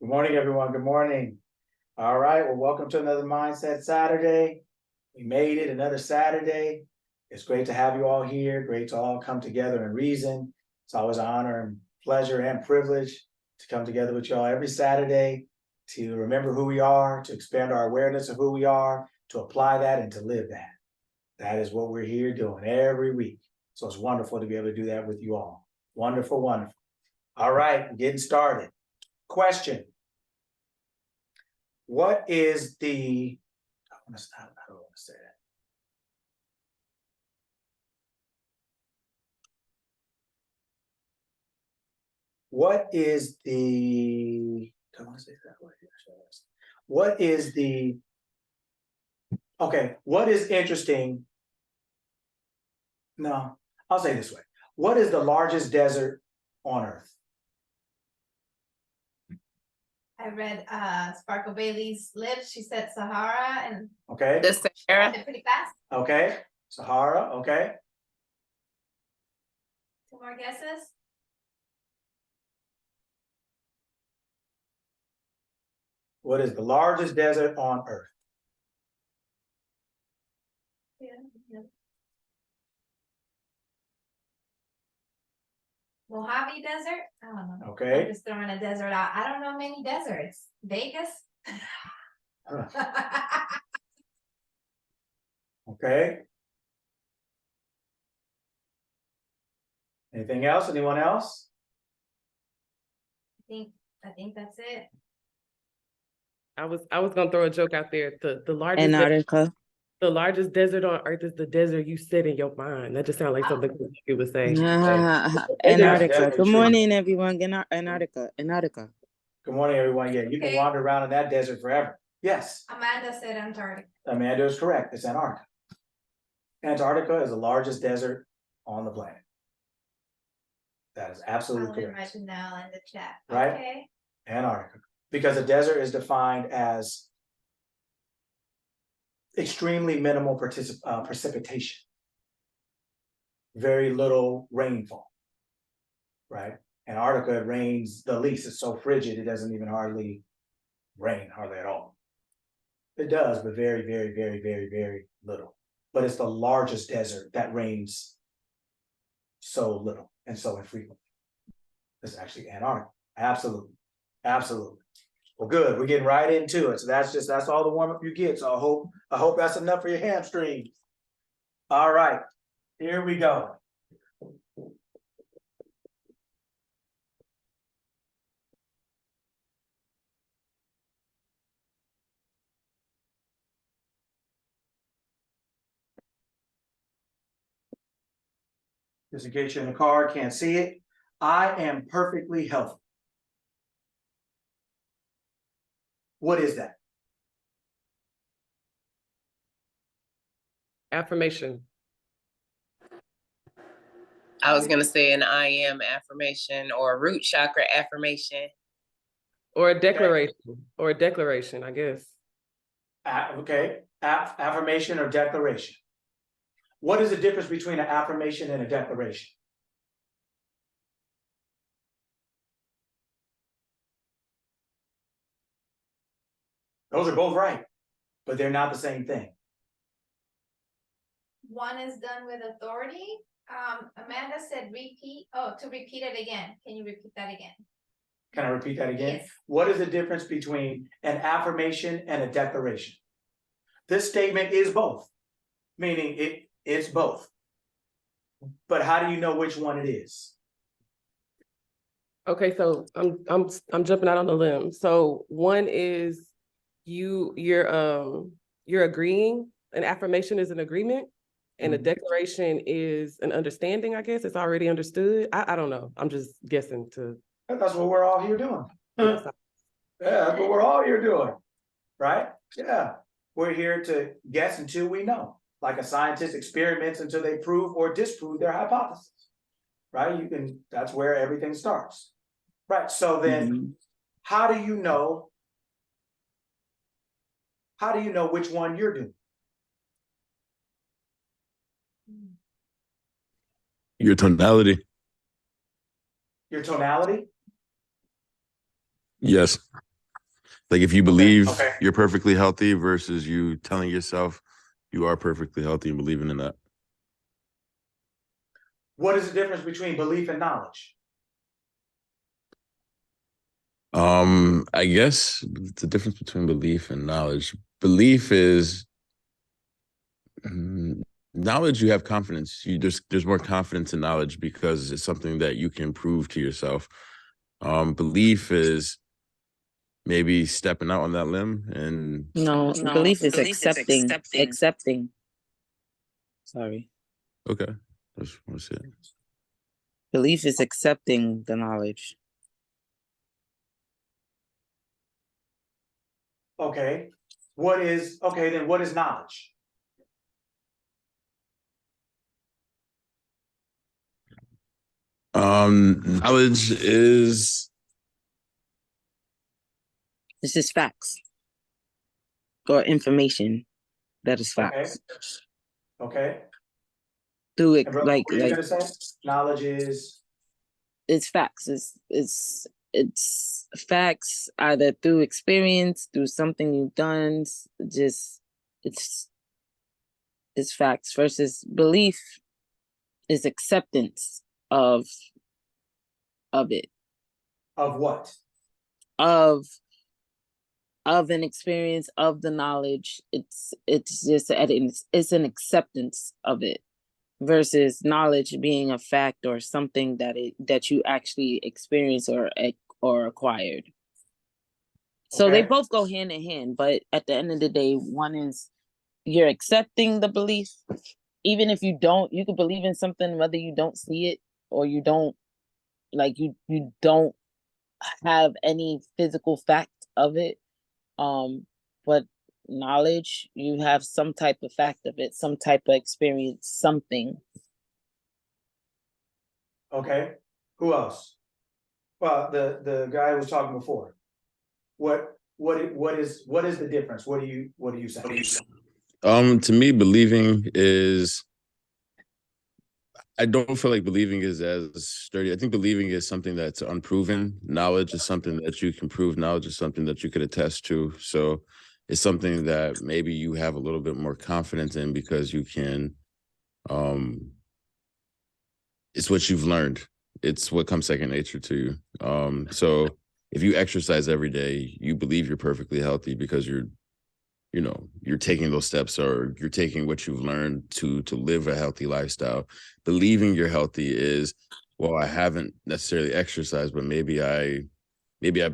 Good morning, everyone. Good morning. All right. Well, welcome to another Mindset Saturday. We made it another Saturday. It's great to have you all here. Great to all come together and reason. It's always an honor and pleasure and privilege to come together with y'all every Saturday to remember who we are, to expand our awareness of who we are, to apply that and to live that. That is what we're here doing every week. So it's wonderful to be able to do that with you all. Wonderful, wonderful. All right, getting started. Question. What is the, I don't want to say that. What is the, I want to say that way. What is the, okay, what is interesting? No, I'll say this way. What is the largest desert on Earth? I read Sparkle Bailey's lips. She said Sahara and Okay. The Sahara. pretty fast. Okay. Sahara. Okay. Two more guesses. What is the largest desert on Earth? Yeah. Mojave Desert? I don't know. Okay. I'm just throwing a desert out. I don't know many deserts. Vegas? Okay. Anything else? Anyone else? I think that's it. I was gonna throw a joke out there. The largest Antarctica. The largest desert on Earth is the desert you set in your mind. That just sounds like something you would say. Antarctica. Good morning, everyone. Antarctica. Good morning, everyone. Yeah, you can wander around in that desert forever. Yes. Amanda said Antarctica. Amanda is correct. It's Antarctica. Antarctica is the largest desert on the planet. That is absolutely correct. Janelle in the chat. Right? Okay. Antarctica. Because a desert is defined as extremely minimal precipitation. Very little rainfall. Right? Antarctica rains the least. It's so frigid, it doesn't even hardly rain, hardly at all. It does, but very, very, very, very, very little. But it's the largest desert that rains so little and so infrequently. It's actually Antarctica. Absolutely. Absolutely. Well, good. We're getting right into it. So that's all the warm-up you get. So I hope that's enough for your hamstrings. All right. Here we go. Just in case you're in the car, can't see it. I am perfectly healthy. What is that? Affirmation. I was going to say an I am affirmation or a root chakra affirmation. Or a declaration. Okay. Or a declaration, I guess. Okay. Affirmation or declaration. What is the difference between an affirmation and a declaration? Those are both right, but they're not the same thing. One is done with authority. Amanda said repeat. Oh, to repeat it again. Can you repeat that again? Can I repeat that again? Yes. What is the difference between an affirmation and a declaration? This statement is both, meaning it's both. But how do you know which one it is? Okay, so I'm jumping out on the limb. So one is you're agreeing. An affirmation is an agreement, and a declaration is an understanding. I guess it's already understood. I don't know. I'm just guessing to. That's what we're all here doing. Yeah, that's what we're all here doing, right? Yeah, we're here to guess until we know. Like a scientist experiments until they prove or disprove their hypothesis, right? That's where everything starts, right? So then, how do you know which one you're doing? Your tonality. Your tonality? Yes. Like if you believe okay. you're perfectly healthy versus you telling yourself you are perfectly healthy and believing in that. What is the difference between belief and knowledge? I guess the difference between belief and knowledge. Belief is knowledge. You have confidence. There's more confidence in knowledge because it's something that you can prove to yourself. Belief is maybe stepping out on that limb and No, belief is accepting. Sorry. okay. Let's see it. Belief is accepting the knowledge. Okay. Then what is knowledge? Knowledge is This is facts or information that is Okay. facts. Okay. Through it, And brother, like what are you gonna say? Knowledge is it's facts. It's facts either through experience, through something you've done. Just it's it's facts versus belief is acceptance of it of what? of an experience of the knowledge. It's just it's an acceptance of it versus knowledge being a fact or something that you actually experience or acquired. So they Okay. both go hand in hand, but at the end of the day, one is you're accepting the belief, even if you can believe in something whether you don't see it or you don't you don't have any physical fact of it. But knowledge, you have some type of fact of it, some type of experience, something. Okay. Who else? Well, the guy who was talking before. What is the difference? What do you say? to me, believing is I don't feel like believing is as sturdy. I think believing is something that's unproven. Knowledge is something that you can prove. Knowledge is something that you could attest to. So it's something that maybe you have a little bit more confidence in because you can it's what you've learned. It's what comes second nature to you. So if you exercise every day, you believe you're perfectly healthy because you're taking those steps or you're taking what you've learned to live a healthy lifestyle. Believing you're healthy is, well, I haven't necessarily exercised, but maybe I've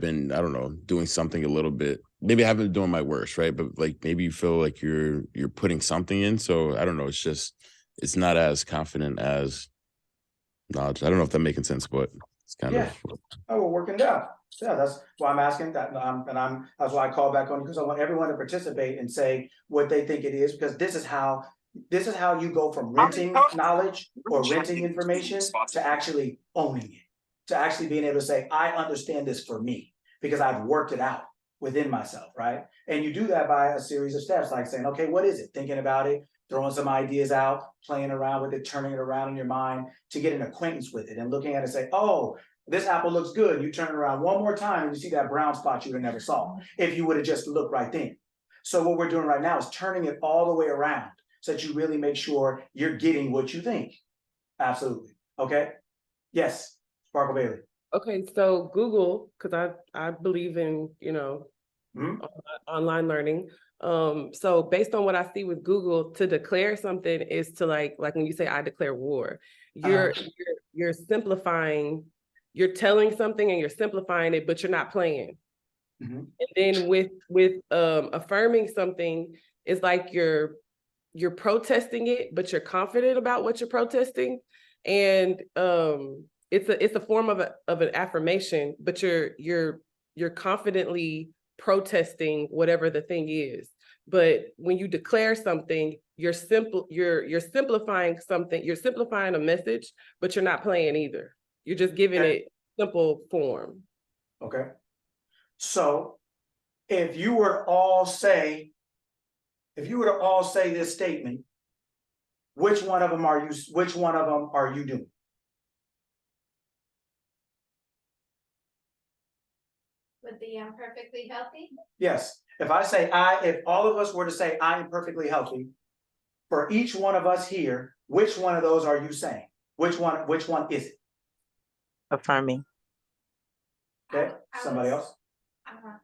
been, I don't know, doing something a little bit. Maybe I haven't been doing my worst, right? But like maybe you feel like you're putting something in. So I don't know. It's not as confident as knowledge. I don't know if that's making sense, but it's kind Yeah. of Oh, we're working down. Yeah, that's why I'm asking that. That's why I call back on because I want everyone to participate and say what they think it is, because this is how you go from renting knowledge or renting information to actually owning it, to actually being able to say, I understand this for me because I've worked it out within myself, right? And you do that by a series of steps, like saying, okay, what is it? Thinking about it, throwing some ideas out, playing around with it, turning it around in your mind to get an acquaintance with it and looking at it and say, oh, this apple looks good. You turn it around one more time and you see that brown spot you would have never saw if you would have just looked right then. So what we're doing right now is turning it all the way around so that you really make sure you're getting what you think. Absolutely. Okay. Yes. Sparkle Bailey. Okay, so Google, because I believe in, online learning. So based on what I see with Google, to declare something is to like when you say I declare war, you're simplifying, you're telling something and you're simplifying it, but you're not playing. Mhm. And then with affirming something, it's like you're protesting it, but you're confident about what you're protesting. And it's a form of an affirmation, but you're confidently protesting whatever the thing is. But when you declare something, you're simplifying something, you're simplifying a message, but you're not playing either. You're just giving it simple form. Okay. So if you were to all say this statement, which one of them are you doing? With the perfectly healthy? Yes, if if all of us were to say, I am perfectly healthy, for each one of us here, which one of those are you saying? Which one is it? Affirming. Okay, I somebody was- else? uh-huh.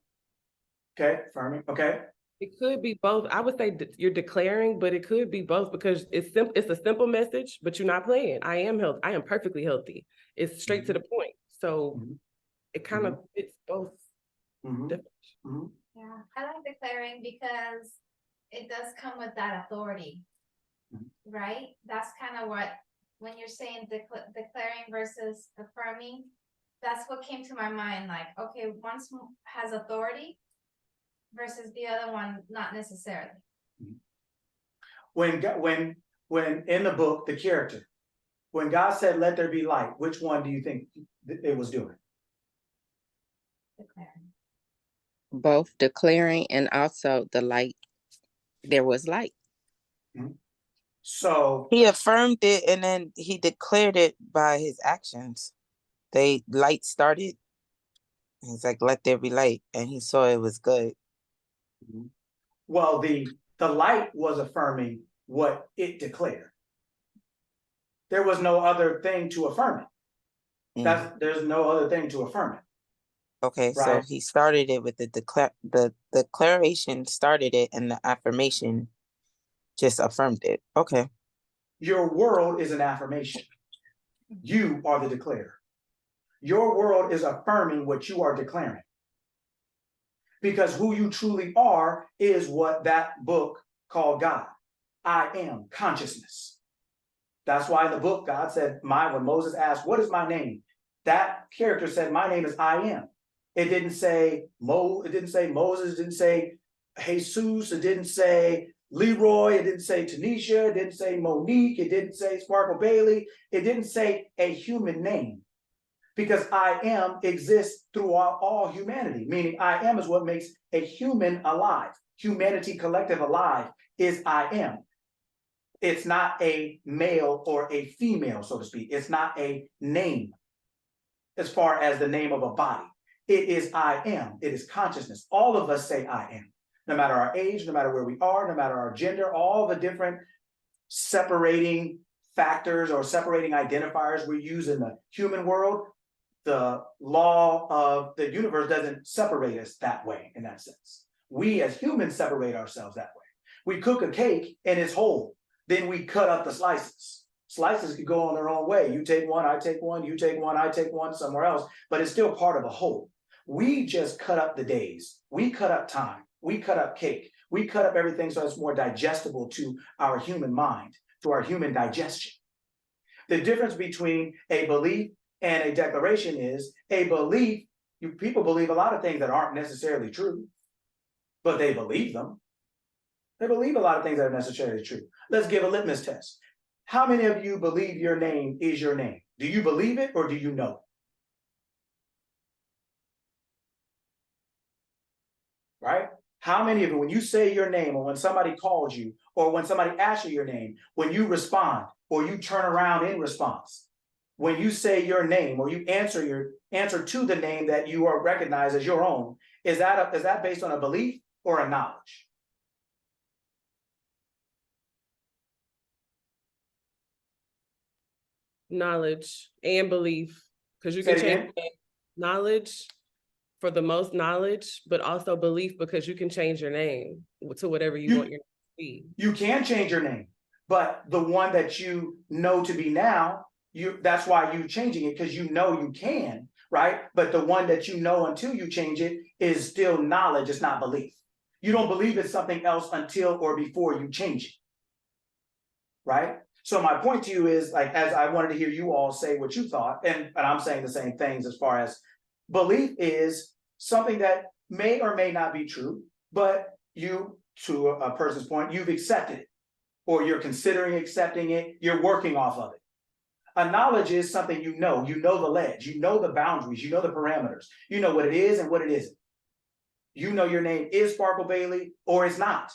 Okay, affirming, okay, It could be both. I would say you're declaring, but it could be both because it's simple. It's a simple message, but you're not playing. I am healthy. I am perfectly healthy. It's straight to the point. So Mhm. it kind of fits both. Mhm. definitions. Mhm. Yeah, I like declaring because it does come with that authority. Mhm. Right? That's kind of what, when you're saying declaring versus affirming, that's what came to my mind, like, okay, has authority versus the other one, not necessarily. When in the book, the character, when God said, let there be light, which one do you think it was doing? Declaring. Both declaring and also the light. There was light. So, He affirmed it and then he declared it by his actions. Light started. He's like, let there be light. And he saw it was good. well, the light was affirming what it declared. There was no other thing to affirm it. There's no other thing to affirm it. Okay, so Right. he started it with the declaration started it and the affirmation just affirmed it. Okay. Your world is an affirmation. You are the declarer. Your world is affirming what you are declaring. Because who you truly are is what that book called God. I am consciousness. That's why in the book, God said, when Moses asked, what is my name? That character said, my name is I am. It didn't say it didn't say Moses, it didn't say Jesus, it didn't say Leroy, it didn't say Tanisha, it didn't say Monique, it didn't say Sparkle Bailey, it didn't say a human name. Because I am exists throughout all humanity, meaning I am is what makes a human alive. Humanity collective alive is I am. It's not a male or a female, so to speak. It's not a name as far as the name of a body. It is I am. It is consciousness. All of us say I am. No matter our age, no matter where we are, no matter our gender, all the different separating factors or separating identifiers we use in the human world, the law of the universe doesn't separate us that way in that sense. We as humans separate ourselves that way. We cook a cake and it's whole. Then we cut up the slices. Slices could go on their own way. You take one, I take one, you take one, I take one somewhere else, but it's still part of a whole. We just cut up the days. We cut up time. We cut up cake. We cut up everything so it's more digestible to our human mind, to our human digestion. The difference between a belief and a declaration is a belief. People believe a lot of things that aren't necessarily true, but they believe them. They believe a lot of things that are necessarily true. Let's give a litmus test. How many of you believe your name is your name? Do you believe it or do you know it? Right? How many of you, when you say your name or when somebody calls you or when somebody asks you your name, when you respond or you turn around in response, when you say your name or you answer to the name that you are recognized as your own, is that based on a belief or a knowledge? Knowledge and belief, because you Say can it change again. knowledge for the most knowledge, but also belief because you can change your name to whatever you want your name to be. You can change your name, but the one that you know to be now, that's why you're changing it, because you know you can, right? But the one that you know until you change it is still knowledge, it's not belief. You don't believe it's something else until or before you change it, right? So my point to you is, like, as I wanted to hear you all say what you thought, and I'm saying the same things as far as belief is something that may or may not be true, but you, to a person's point, you've accepted it, or you're considering accepting it, you're working off of it. A knowledge is something you know the ledge, you know the boundaries, you know the parameters, you know what it is and what it isn't. You know your name is Sparkle Bailey or it's not.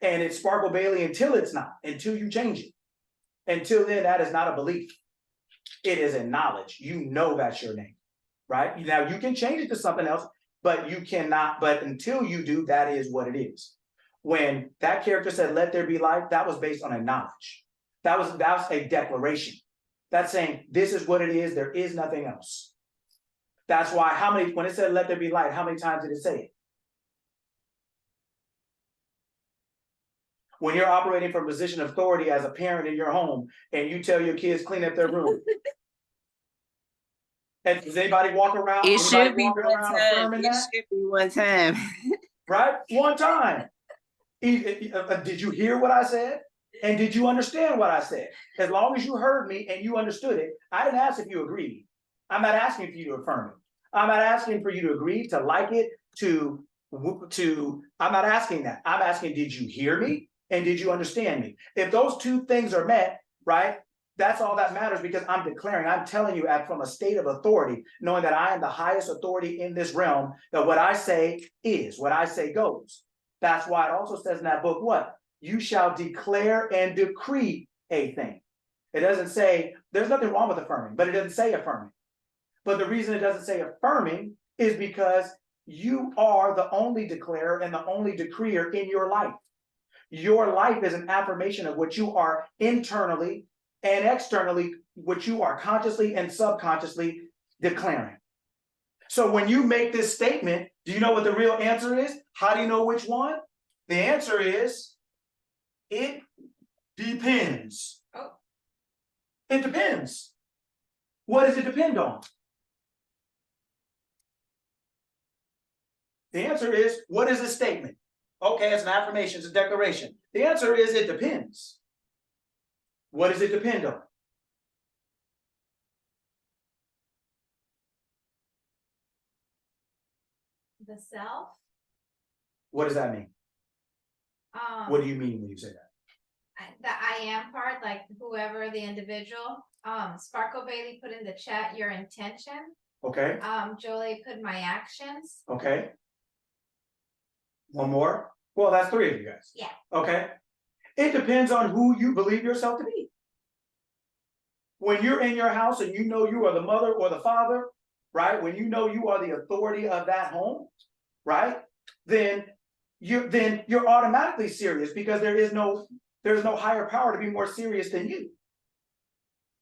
And it's Sparkle Bailey until it's not, until you change it. Until then, that is not a belief. It is a knowledge. You know that's your name, right? Now you can change it to something else. but you cannot, but until you do, that is what it is. When that character said, let there be light, that was based on a knowledge. That was a declaration. That's saying, this is what it is, there is nothing else. That's why, when it said, let there be light, how many times did it say it? When you're operating from a position of authority as a parent in your home, and you tell your kids clean up their room. And does anybody walk around? It anybody should be walking one around time. affirming It that? should be one time. Right? One time. Did you hear what I said? And did you understand what I said? As long as you heard me and you understood it, I didn't ask if you agreed. I'm not asking for you to affirm it. I'm not asking for you to agree, to like it, I'm not asking that. I'm asking, did you hear me? And did you understand me? If those two things are met, right? That's all that matters, because I'm declaring, I'm telling you from a state of authority, knowing that I am the highest authority in this realm, that what I say is, what I say goes. That's why it also says in that book, what? You shall declare and decree a thing. It doesn't say, there's nothing wrong with affirming, but it doesn't say affirming. But the reason it doesn't say affirming is because you are the only declarer and the only decreer in your life. Your life is an affirmation of what you are internally and externally, what you are consciously and subconsciously declaring. So when you make this statement, do you know what the real answer is? How do you know which one? The answer is, it depends. Oh. It depends. What does it depend on? The answer is, what is a statement? Okay, it's an affirmation, it's a declaration. The answer is, it depends. What does it depend on? The self. What does that mean? What do you mean when you say that? The I am part, like whoever the individual. Sparkle Bailey put in the chat your intention. Okay, Jolie put my actions. okay. One more? Well, that's three of you guys. Yeah. Okay. It depends on who you believe yourself to be. When you're in your house and you know you are the mother or the father, right? When you know you are the authority of that home, right? Then you're automatically serious, because there's no higher power to be more serious than you.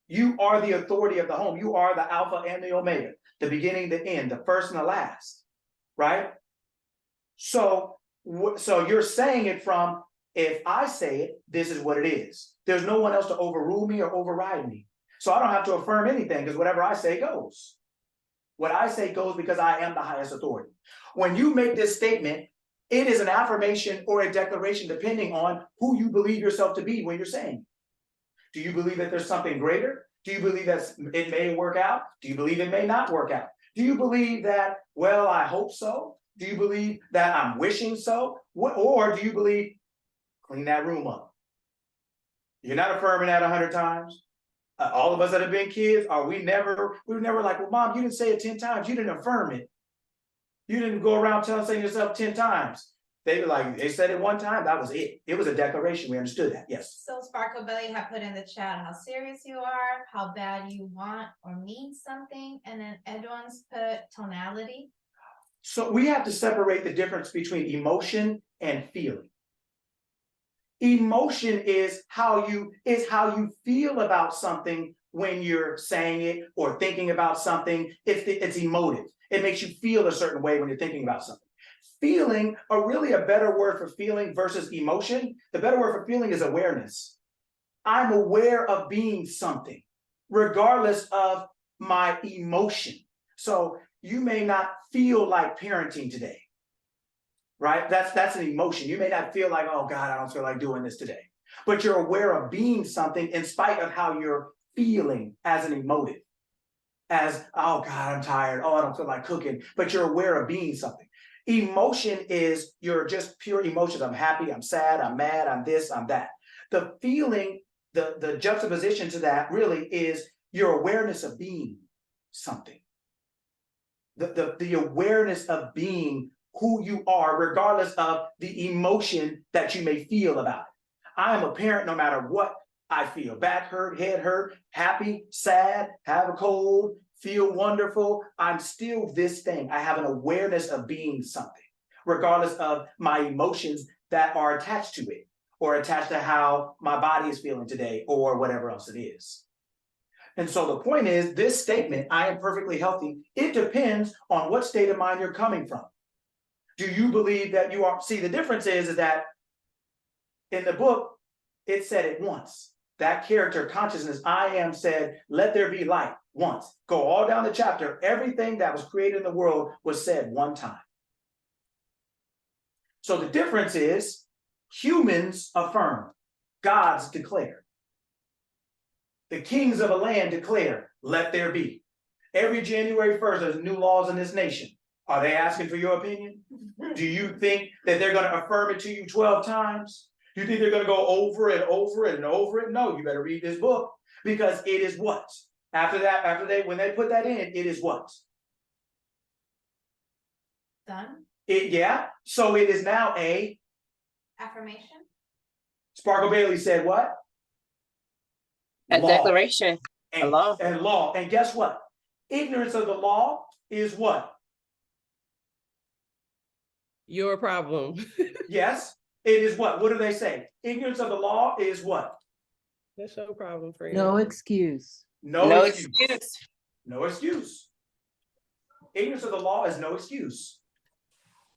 You are the authority of the home. You are the Alpha and the Omega, the beginning, the end, the first and the last, right? So you're saying it from, if I say it, this is what it is. There's no one else to overrule me or override me. So I don't have to affirm anything, because whatever I say goes. What I say goes, because I am the highest authority. When you make this statement, it is an affirmation or a declaration depending on who you believe yourself to be when you're saying it. Do you believe that there's something greater? Do you believe that it may work out? Do you believe it may not work out? Do you believe that, well, I hope so? Do you believe that I'm wishing so? Or do you believe, clean that room up? You're not affirming that 100 times. All of us that have been kids, we were never like, well, Mom, you didn't say it 10 times. You didn't affirm it. You didn't go around saying yourself 10 times. They were like, they said it one time, that was it. It was a declaration. We understood that. Yes. So Sparkle Belly have put in the chat how serious you are, how bad you want or mean something, and then Edwin's put tonality. So we have to separate the difference between emotion and feeling. Emotion is how you feel about something when you're saying it or thinking about something. It's emotive. It makes you feel a certain way when you're thinking about something. Feeling, really a better word for feeling versus emotion, the better word for feeling is awareness. I'm aware of being something, regardless of my emotion. So you may not feel like parenting today, right? That's an emotion. You may not feel like, oh God, I don't feel like doing this today. But you're aware of being something in spite of how you're feeling as an emotive. As, oh God, I'm tired. Oh, I don't feel like cooking. But you're aware of being something. Emotion is you're just pure emotions. I'm happy, I'm sad, I'm mad, I'm this, I'm that. The feeling, the juxtaposition to that really is your awareness of being something. The awareness of being who you are, regardless of the emotion that you may feel about it. I am a parent no matter what I feel. Back hurt, head hurt, happy, sad, have a cold, feel wonderful, I'm still this thing. I have an awareness of being something, regardless of my emotions that are attached to it, or attached to how my body is feeling today, or whatever else it is. And so the point is, this statement, I am perfectly healthy, it depends on what state of mind you're coming from. Do you believe that you are? See, the difference is that in the book, it said it once. That character consciousness, I am, said, let there be light once. Go all down the chapter. Everything that was created in the world was said one time. So the difference is humans affirm, gods declare. The kings of a land declare, let there be. Every January 1st, there's new laws in this nation. Are they asking for your opinion? Do you think that they're going to affirm it to you 12 times? Do you think they're going to go over and over and over it? No, you better read this book, because it is what? After that, when they put that in, it is what? Done. Yeah. So it is now a Affirmation. Sparkle Bailey said what? A Law. declaration, a And, law. and law. And guess what? Ignorance of the law is what? Your problem. Yes, it is what? What do they say? Ignorance of the law is what? That's your problem, friend. No excuse. No excuse. No excuse. Ignorance of the law is no excuse.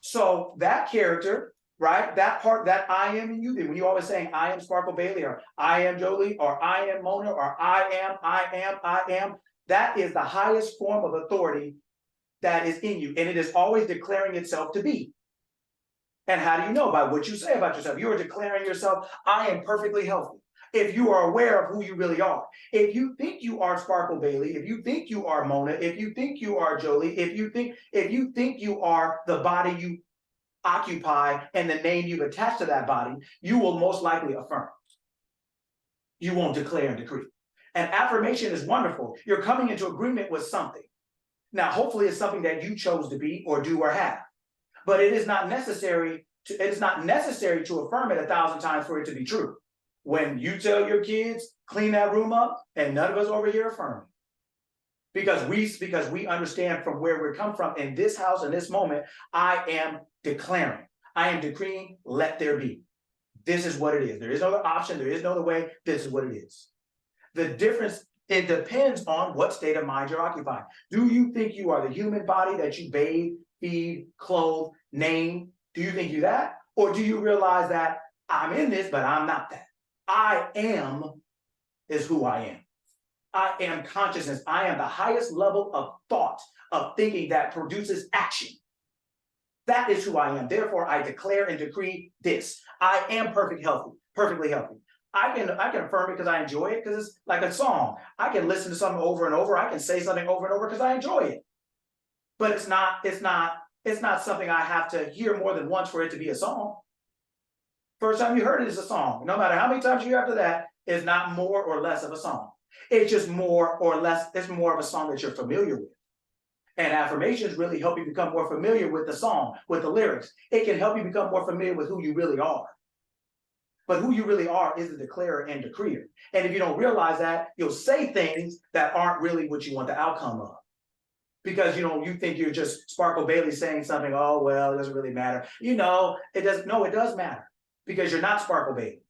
So that character, right? That part, that I am in you, when you always saying I am Sparkle Bailey, or I am Jolie, or I am Mona, or I am, that is the highest form of authority that is in you. And it is always declaring itself to be. And how do you know? By what you say about yourself. You are declaring yourself, I am perfectly healthy. If you are aware of who you really are. If you think you are Sparkle Bailey, if you think you are Mona, if you think you are Jolie, if you think you are the body you occupy and the name you've attached to that body, you will most likely affirm. You won't declare and decree. And affirmation is wonderful. You're coming into agreement with something. Now, hopefully it's something that you chose to be or do or have. But it is not necessary to affirm it 1,000 times for it to be true. When you tell your kids, clean that room up, and none of us over here affirm. Because we understand from where we come from in this house, in this moment, I am declaring, I am decreeing, let there be. This is what it is. There is no other option, there is no other way, this is what it is. The difference, it depends on what state of mind you're occupying. Do you think you are the human body that you bathe, feed, clothe, name? Do you think you're that? Or do you realize that I'm in this, but I'm not that? I am is who I am. I am consciousness. I am the highest level of thought, of thinking that produces action. That is who I am. Therefore, I declare and decree this. I am perfectly healthy. I can affirm it because I enjoy it, because it's like a song. I can listen to something over and over. I can say something over and over because I enjoy it. But it's not something I have to hear more than once for it to be a song. First time you heard it is a song. No matter how many times you hear after that, it's not more or less of a song. It's just more or less, it's more of a song that you're familiar with. And affirmations really help you become more familiar with the song, with the lyrics. It can help you become more familiar with who you really are. But who you really are is the declarer and decreer. And if you don't realize that, you'll say things that aren't really what you want the outcome of. Because you think you're just Sparkle Bailey saying something, oh, well, it doesn't really matter. It does matter. Because you're not Sparkle Bailey.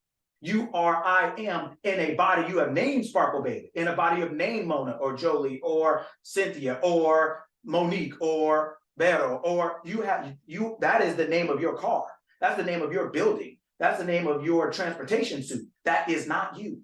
You are I am in a body. You have named Sparkle Bailey. In a body of named Mona or Jolie or Cynthia or Monique or Vero, or that is the name of your car. That's the name of your building. That's the name of your transportation suit. That is not you.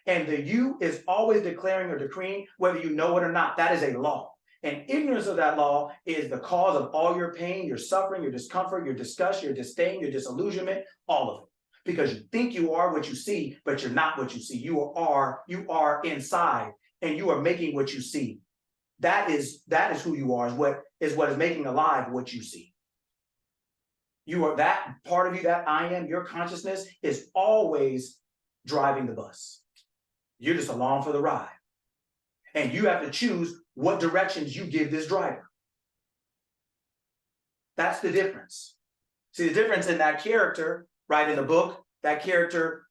And the you is always declaring or decreeing, whether you know it or not. That is a law. And ignorance of that law is the cause of all your pain, your suffering, your discomfort, your disgust, your disdain, your disillusionment, all of it. Because you think you are what you see, but you're not what you see. You are inside, and you are making what you see. That is who you are, is what is making alive what you see. You are that part of you, that I am, your consciousness is always driving the bus. You're just along for the ride. And you have to choose what directions you give this driver. That's the difference. See, the difference in that character, right, in the book, that character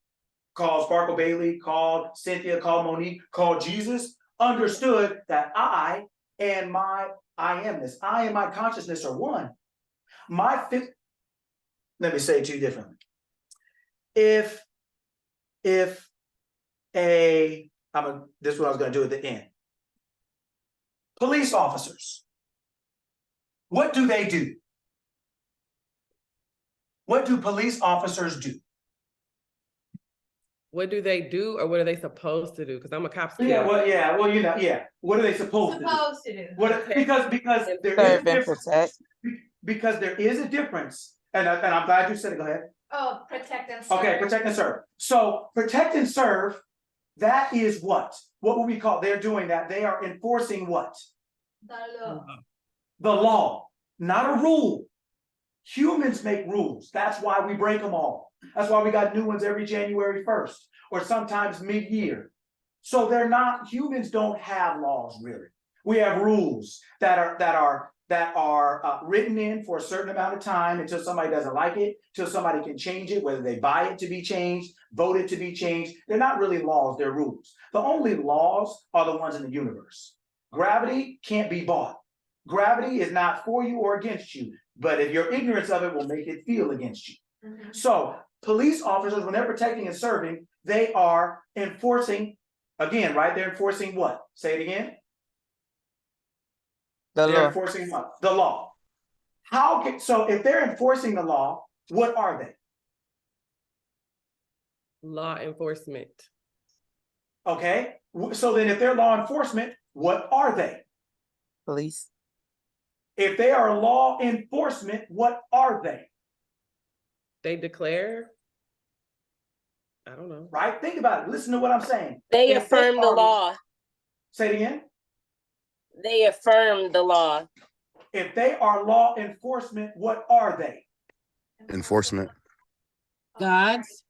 called Sparkle Bailey, called Cynthia, called Monique, called Jesus, understood that I and my I amness. I and my consciousness are one. Let me say it to you differently. If this is what I was going to do at the end. Police officers, what do they do? What do police officers do? What do they do, or what are they supposed to do? Because I'm a cop's kid. What are they supposed to do? Supposed to do. Because there is a Serve and difference. protect. Because there is a difference, and I'm glad you said it. Go ahead. Oh, protect and serve. Okay, protect and serve. So protect and serve, that is what? What would we call? They're doing that. They are enforcing what? The law. The law, not a rule. Humans make rules. That's why we break them all. That's why we got new ones every January 1st, or sometimes mid-year. So humans don't have laws really. We have rules that are written in for a certain amount of time until somebody doesn't like it, till somebody can change it, whether they buy it to be changed, vote it to be changed. They're not really laws, they're rules. The only laws are the ones in the universe. Gravity can't be bought. Gravity is not for you or against you, but if your ignorance of it will make it feel against you. Mhm. So police officers, when they're protecting and serving, they are enforcing, again, right? They're enforcing what? Say it again. The They're law. enforcing what? The law. So if they're enforcing the law, what are they? Law enforcement. Okay. So then if they're law enforcement, what are they? Police. If they are law enforcement, what are they? They declare. I don't know. Right? Think about it. Listen to what I'm saying. They If affirm the are- law. Say it again. They affirm the law. If they are law enforcement, what are they? Enforcement. Gods.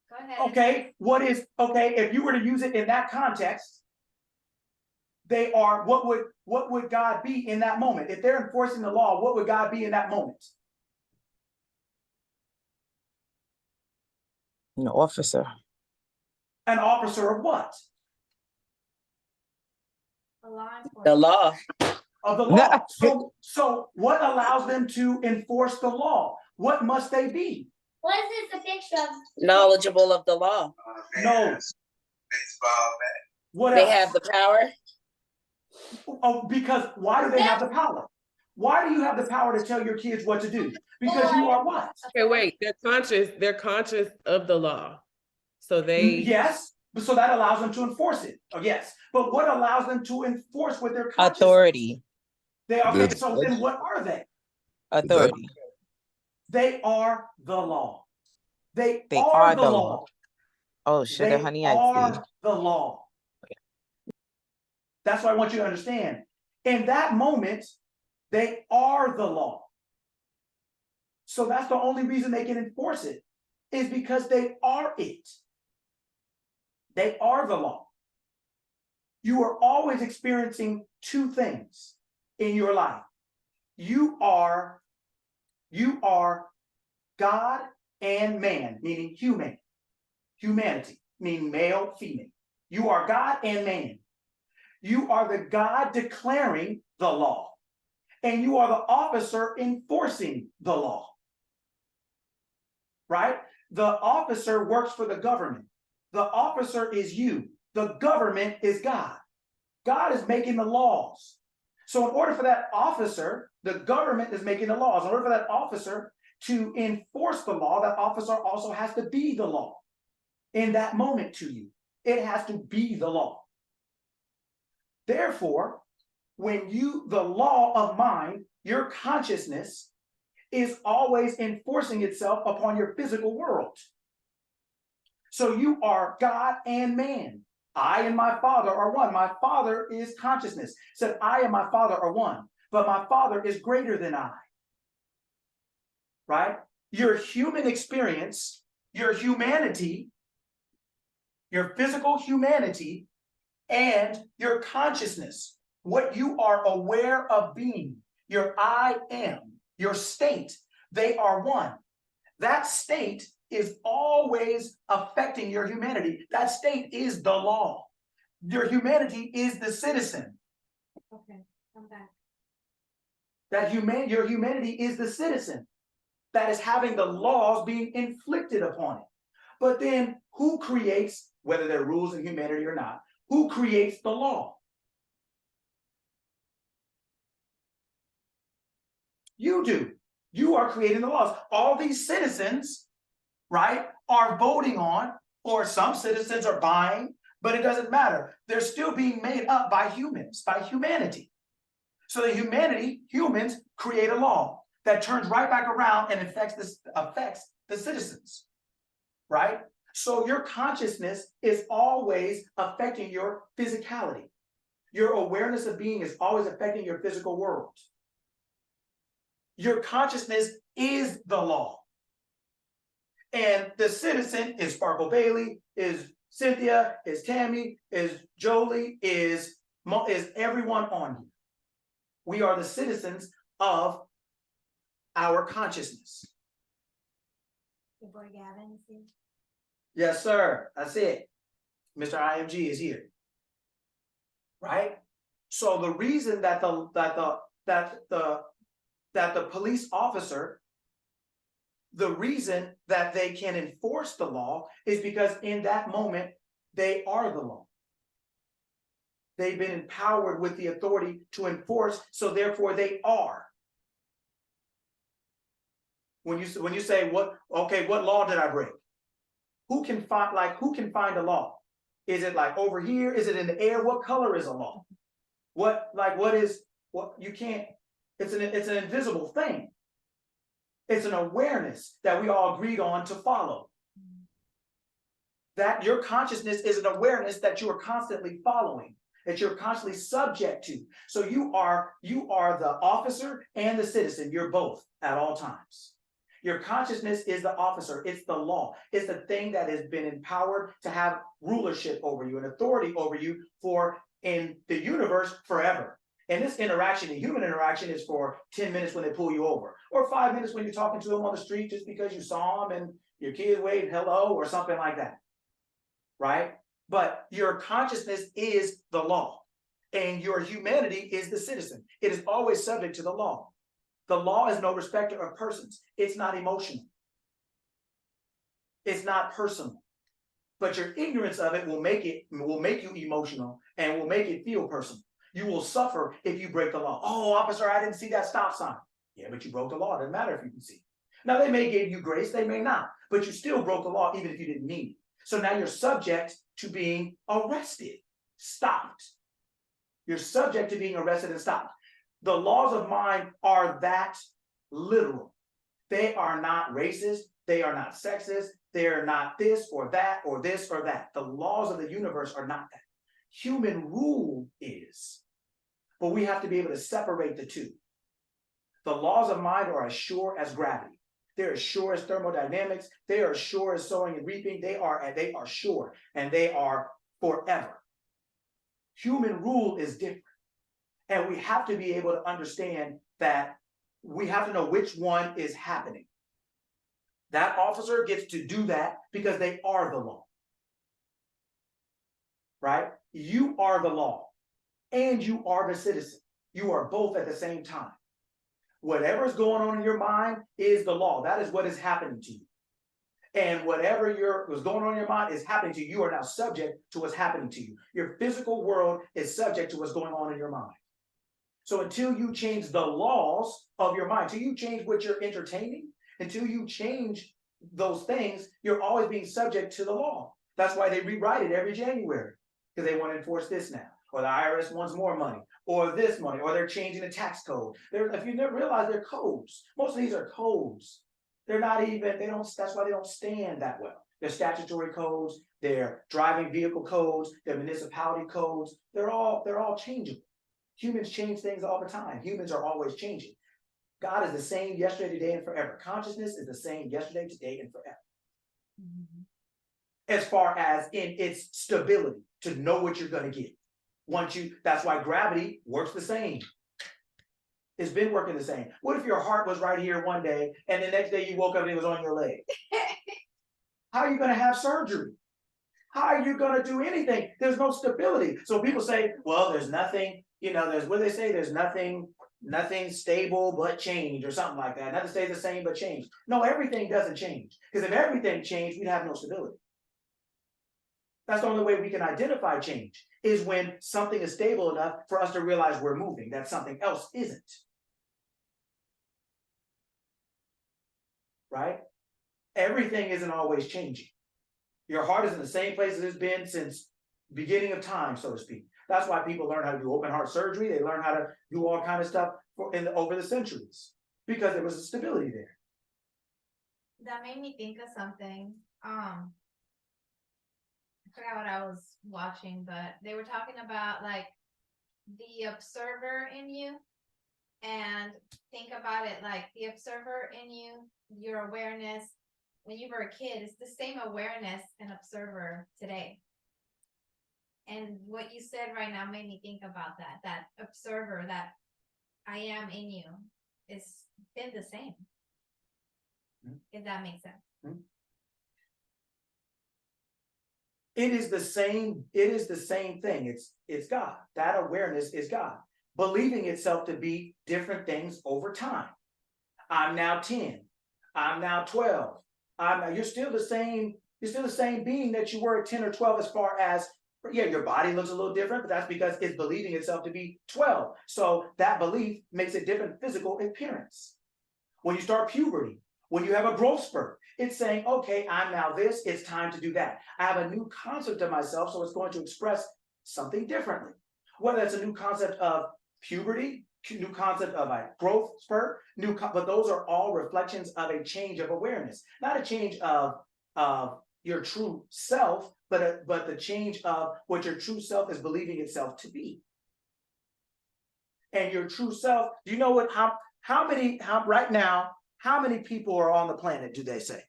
Go ahead. Okay, if you were to use it in that context, they are, what would God be in that moment? If they're enforcing the law, what would God be in that moment? An officer. An officer of what? The law enforcement. The law. Of the law. So what allows them to enforce the law? What must they be? What is this a picture of? Knowledgeable of the law. No. What They else? have the power. Oh, because why do they have the power? Why do you have the power to tell your kids what to do? Because you are what? Okay, wait, they're conscious of the law. So they. Yes, so that allows them to enforce it. Oh, yes, but what allows them to enforce with their conscience? Authority. So then what are they? Authority. They are the law. They They are the law. Oh, sugar, They honey, I are see. the law. That's what I want you to understand. In that moment, they are the law. So that's the only reason they can enforce it, is because they are it. They are the law. You are always experiencing two things in your life. You are God and man, meaning humanity, meaning male, female. You are God and man. You are the God declaring the law, and you are the officer enforcing the law. Right? The officer works for the government. The officer is you. The government is God. God is making the laws. So in order for that officer, the government is making the laws. In order for that officer to enforce the law, that officer also has to be the law in that moment to you. It has to be the law. Therefore, when the law of mind, your consciousness, is always enforcing itself upon your physical world. So you are God and man. I and my Father are one. My Father is consciousness. Said I and my Father are one, but my Father is greater than I. Right? Your human experience, your humanity, your physical humanity, and your consciousness, what you are aware of being, your I am, your state, they are one. That state is always affecting your humanity. That state is the law. Your humanity is the citizen. Okay, I'm back. That your humanity is the citizen that is having the laws being inflicted upon it. But then who creates, whether they're rules in humanity or not, who creates the law? You do. You are creating the laws. All these citizens, right, are voting on, or some citizens are buying, but it doesn't matter. They're still being made up by humans, by humanity. So the humans create a law that turns right back around and affects the citizens, right? So your consciousness is always affecting your physicality. Your awareness of being is always affecting your physical world. Your consciousness is the law. And the citizen is Sparkle Bailey, is Cynthia, is Tammy, is Jolie, is everyone on here. We are the citizens of our consciousness. Your boy Gavin is here. Yes, sir. That's it. Mr. IMG is here. Right? So the reason that the police officer, the reason that they can enforce the law is because in that moment, they are the law. They've been empowered with the authority to enforce, so therefore they are. When you say what law did I break? Who can find a law? Is it like over here? Is it in the air? What color is a law? You can't, it's an invisible thing. It's an awareness that we all agreed on to follow. That your consciousness is an awareness that you are constantly following, that you're constantly subject to. So you are the officer and the citizen. You're both at all times. Your consciousness is the officer. It's the law. It's the thing that has been empowered to have rulership over you and authority over you for in the universe forever. And this interaction, the human interaction, is for 10 minutes when they pull you over, or 5 minutes when you're talking to them on the street just because you saw them and your kids waved hello or something like that. Right? But your consciousness is the law, and your humanity is the citizen. It is always subject to the law. The law is no respecter of persons. It's not emotional. It's not personal. But your ignorance of it will make you emotional and will make it feel personal. You will suffer if you break the law. Oh, officer, I didn't see that stop sign. Yeah, but you broke the law. It doesn't matter if you can see. Now, they may give you grace, they may not, but you still broke the law even if you didn't mean it. So now you're subject to being arrested, stopped. You're subject to being arrested and stopped. The laws of mind are that literal. They are not racist. They are not sexist. They are not this or that or this or that. The laws of the universe are not that. Human rule is. But we have to be able to separate the two. The laws of mind are as sure as gravity. They're as sure as thermodynamics. They are as sure as sowing and reaping. They are sure, and they are forever. Human rule is different. And we have to be able to understand that we have to know which one is happening. That officer gets to do that because they are the law. Right? You are the law and you are the citizen. You are both at the same time. Whatever's going on in your mind is the law. That is what is happening to you. And whatever was going on in your mind is happening to you. You are now subject to what's happening to you. Your physical world is subject to what's going on in your mind. So until you change the laws of your mind, until you change what you're entertaining, until you change those things, you're always being subject to the law. That's why they rewrite it every January, because they want to enforce this now, or the IRS wants more money, or this money, or they're changing the tax code. If you never realize, they're codes. Most of these are codes. They're not even, that's why they don't stand that well. They're statutory codes, they're driving vehicle codes, they're municipality codes. They're all changeable. Humans change things all the time. Humans are always changing. God is the same yesterday, today, and forever. Consciousness is the same yesterday, today, and forever. Mm-hmm. As far as in its stability, to know what you're going to get. That's why gravity works the same. It's been working the same. What if your heart was right here one day and the next day you woke up and it was on your leg? How are you going to have surgery? How are you going to do anything? There's no stability. So people say, well, there's nothing you know, there's what they say, there's nothing stable but change or something like that. Nothing stays the same but change. No, everything doesn't change. Because if everything changed, we'd have no stability. That's the only way we can identify change, is when something is stable enough for us to realize we're moving, that something else isn't. Right? Everything isn't always changing. Your heart is in the same place as it's been since beginning of time, so to speak. That's why people learn how to do open heart surgery. They learn how to do all kind of stuff over the centuries, because there was a stability there. That made me think of something. I forgot what I was watching, but they were talking about like the observer in you, and think about it like the observer in you, your awareness when you were a kid is the same awareness and observer today. And what you said right now made me think about that observer, that I am in you, is been the same. If that makes sense. It is the same thing. It's God. That awareness is God, believing itself to be different things over time. I'm now 10. I'm now 12. You're still the same being that you were at 10 or 12, as far as, yeah, your body looks a little different, but that's because it's believing itself to be 12. So that belief makes a different physical appearance. When you start puberty, when you have a growth spurt, it's saying, okay, I'm now this, it's time to do that. I have a new concept of myself, so it's going to express something differently. Whether it's a new concept of puberty, new concept of a growth spurt, but those are all reflections of a change of awareness, not a change of your true self, but the change of what your true self is believing itself to be. And your true self, do you know what? How many people are on the planet? Do they say?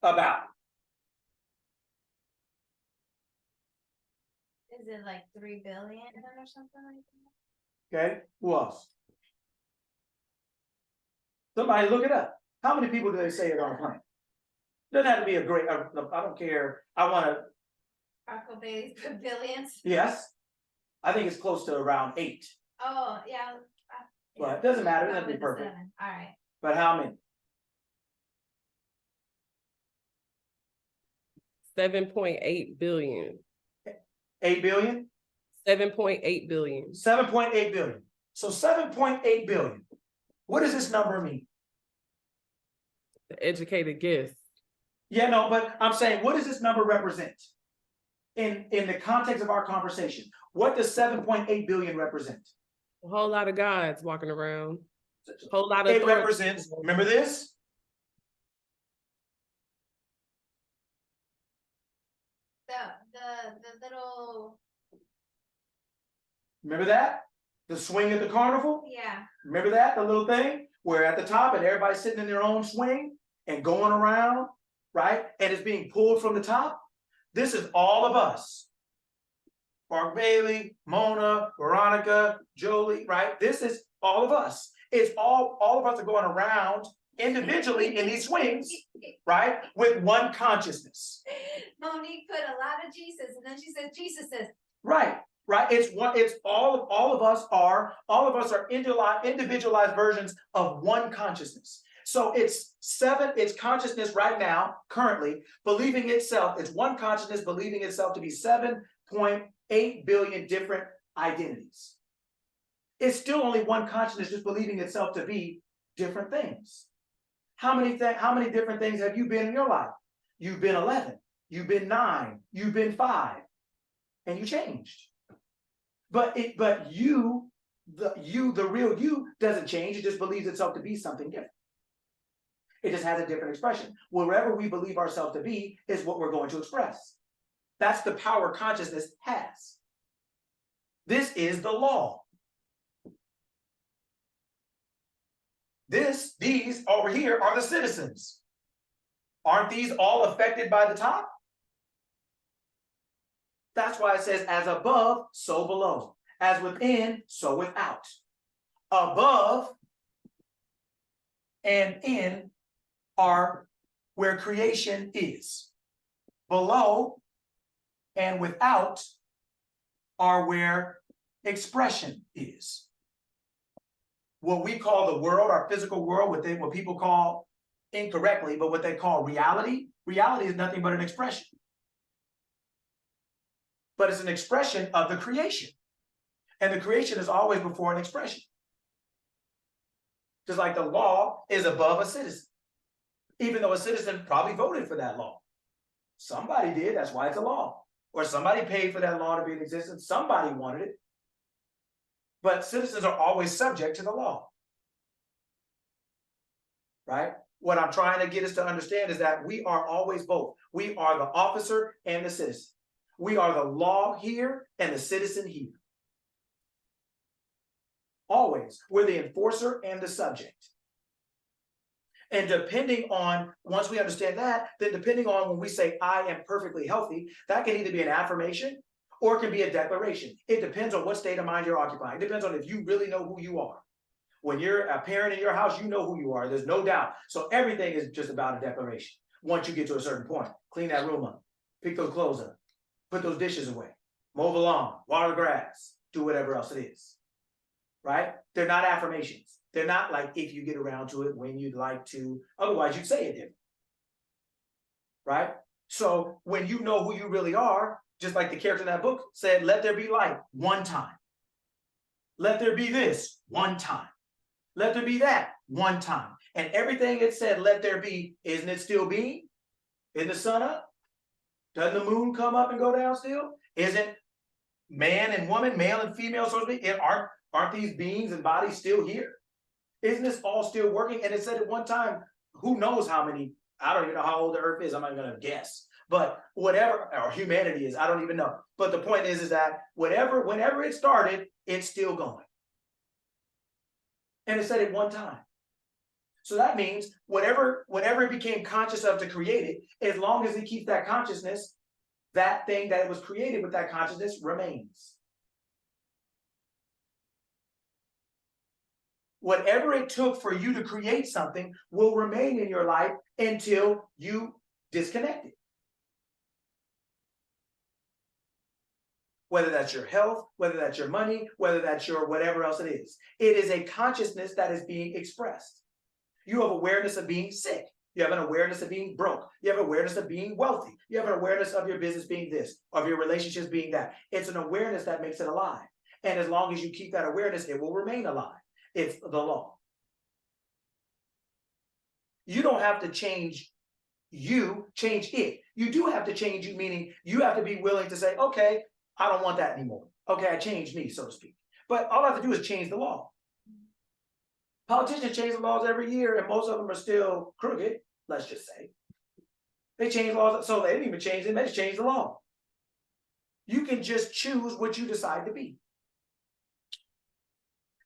About. Is it like 3 billion or something like that? Okay, who else? Somebody look it up. How many people do they say are on the planet? Doesn't have to be a great, I don't care. I want to. Rocco Bailey's put billions. Yes. I think it's close to around 8. Oh, yeah. But it doesn't matter. It doesn't Probably be the perfect. 7. All right. But how many? 7.8 billion. 8 billion? 7.8 billion. 7.8 billion. So 7.8 billion. What does this number mean? The educated guess. Yeah, no, but I'm saying, what does this number represent? In the context of our conversation, what does 7.8 billion represent? A whole lot of gods walking around. A whole lot of It authority. represents, remember this? The little, Remember that? The swing at the carnival? yeah. Remember that? The little thing where at the top and everybody's sitting in their own swing and going around, right? And it's being pulled from the top. This is all of us. Mark Bailey, Mona, Veronica, Jolie, right? This is all of us. It's all of us are going around individually in these swings, right? With one consciousness. Monique put a lot of Jesus, and then she said, Jesus is. Right, right. It's all of us are individualized versions of one consciousness. So it's consciousness right now, currently, believing itself, it's one consciousness believing itself to be 7.8 billion different identities. It's still only one consciousness just believing itself to be different things. How many different things have you been in your life? You've been 11, you've been 9, you've been 5, and you changed. But the real you doesn't change. It just believes itself to be something different. It just has a different expression. Wherever we believe ourselves to be is what we're going to express. That's the power consciousness has. This is the law. These over here are the citizens. Aren't these all affected by the top? That's why it says, as above, so below. As within, so without. Above and in are where creation is. Below and without are where expression is. What we call the world, our physical world, what people call incorrectly, but what they call reality, reality is nothing but an expression. But it's an expression of the creation. And the creation is always before an expression. Just like the law is above a citizen, even though a citizen probably voted for that law. Somebody did, that's why it's a law. Or somebody paid for that law to be in existence, somebody wanted it. But citizens are always subject to the law. Right? What I'm trying to get us to understand is that we are always both. We are the officer and the citizen. We are the law here and the citizen here. Always. We're the enforcer and the subject. And depending on, once we understand that, then depending on when we say, I am perfectly healthy, that can either be an affirmation or it can be a declaration. It depends on what state of mind you're occupying. It depends on if you really know who you are. When you're a parent in your house, you know who you are. There's no doubt. So everything is just about a declaration. Once you get to a certain point, clean that room up, pick those clothes up, put those dishes away, mow the lawn, water the grass, do whatever else it is. Right? They're not affirmations. They're not like if you get around to it when you'd like to, otherwise you'd say it different. Right? So when you know who you really are, just like the character in that book said, let there be light one time. Let there be this one time. Let there be that one time. And everything it said, let there be, isn't it still being? Isn't the sun up? Doesn't the moon come up and go down still? Isn't man and woman, male and female, so to speak, aren't these beings and bodies still here? Isn't this all still working? And it said at one time, who knows how many, I don't even know how old the earth is, I'm not even gonna guess. But whatever, or humanity is, I don't even know. But the point is that whenever it started, it's still going. And it said at one time. So that means whatever it became conscious of to create it, as long as it keeps that consciousness, that thing that it was created with that consciousness remains. Whatever it took for you to create something will remain in your life until you disconnect it. Whether that's your health, whether that's your money, whether that's your whatever else it is. It is a consciousness that is being expressed. You have awareness of being sick. You have an awareness of being broke. You have awareness of being wealthy. You have an awareness of your business being this, of your relationships being that. It's an awareness that makes it alive. And as long as you keep that awareness, it will remain alive. It's the law. You don't have to change you, change it. You do have to change you, meaning you have to be willing to say, okay, I don't want that anymore. Okay, I changed me, so to speak. But all I have to do is change the law. Politicians change the laws every year, and most of them are still crooked, let's just say. They change laws, so they didn't even change them, they just changed the law. You can just choose what you decide to be.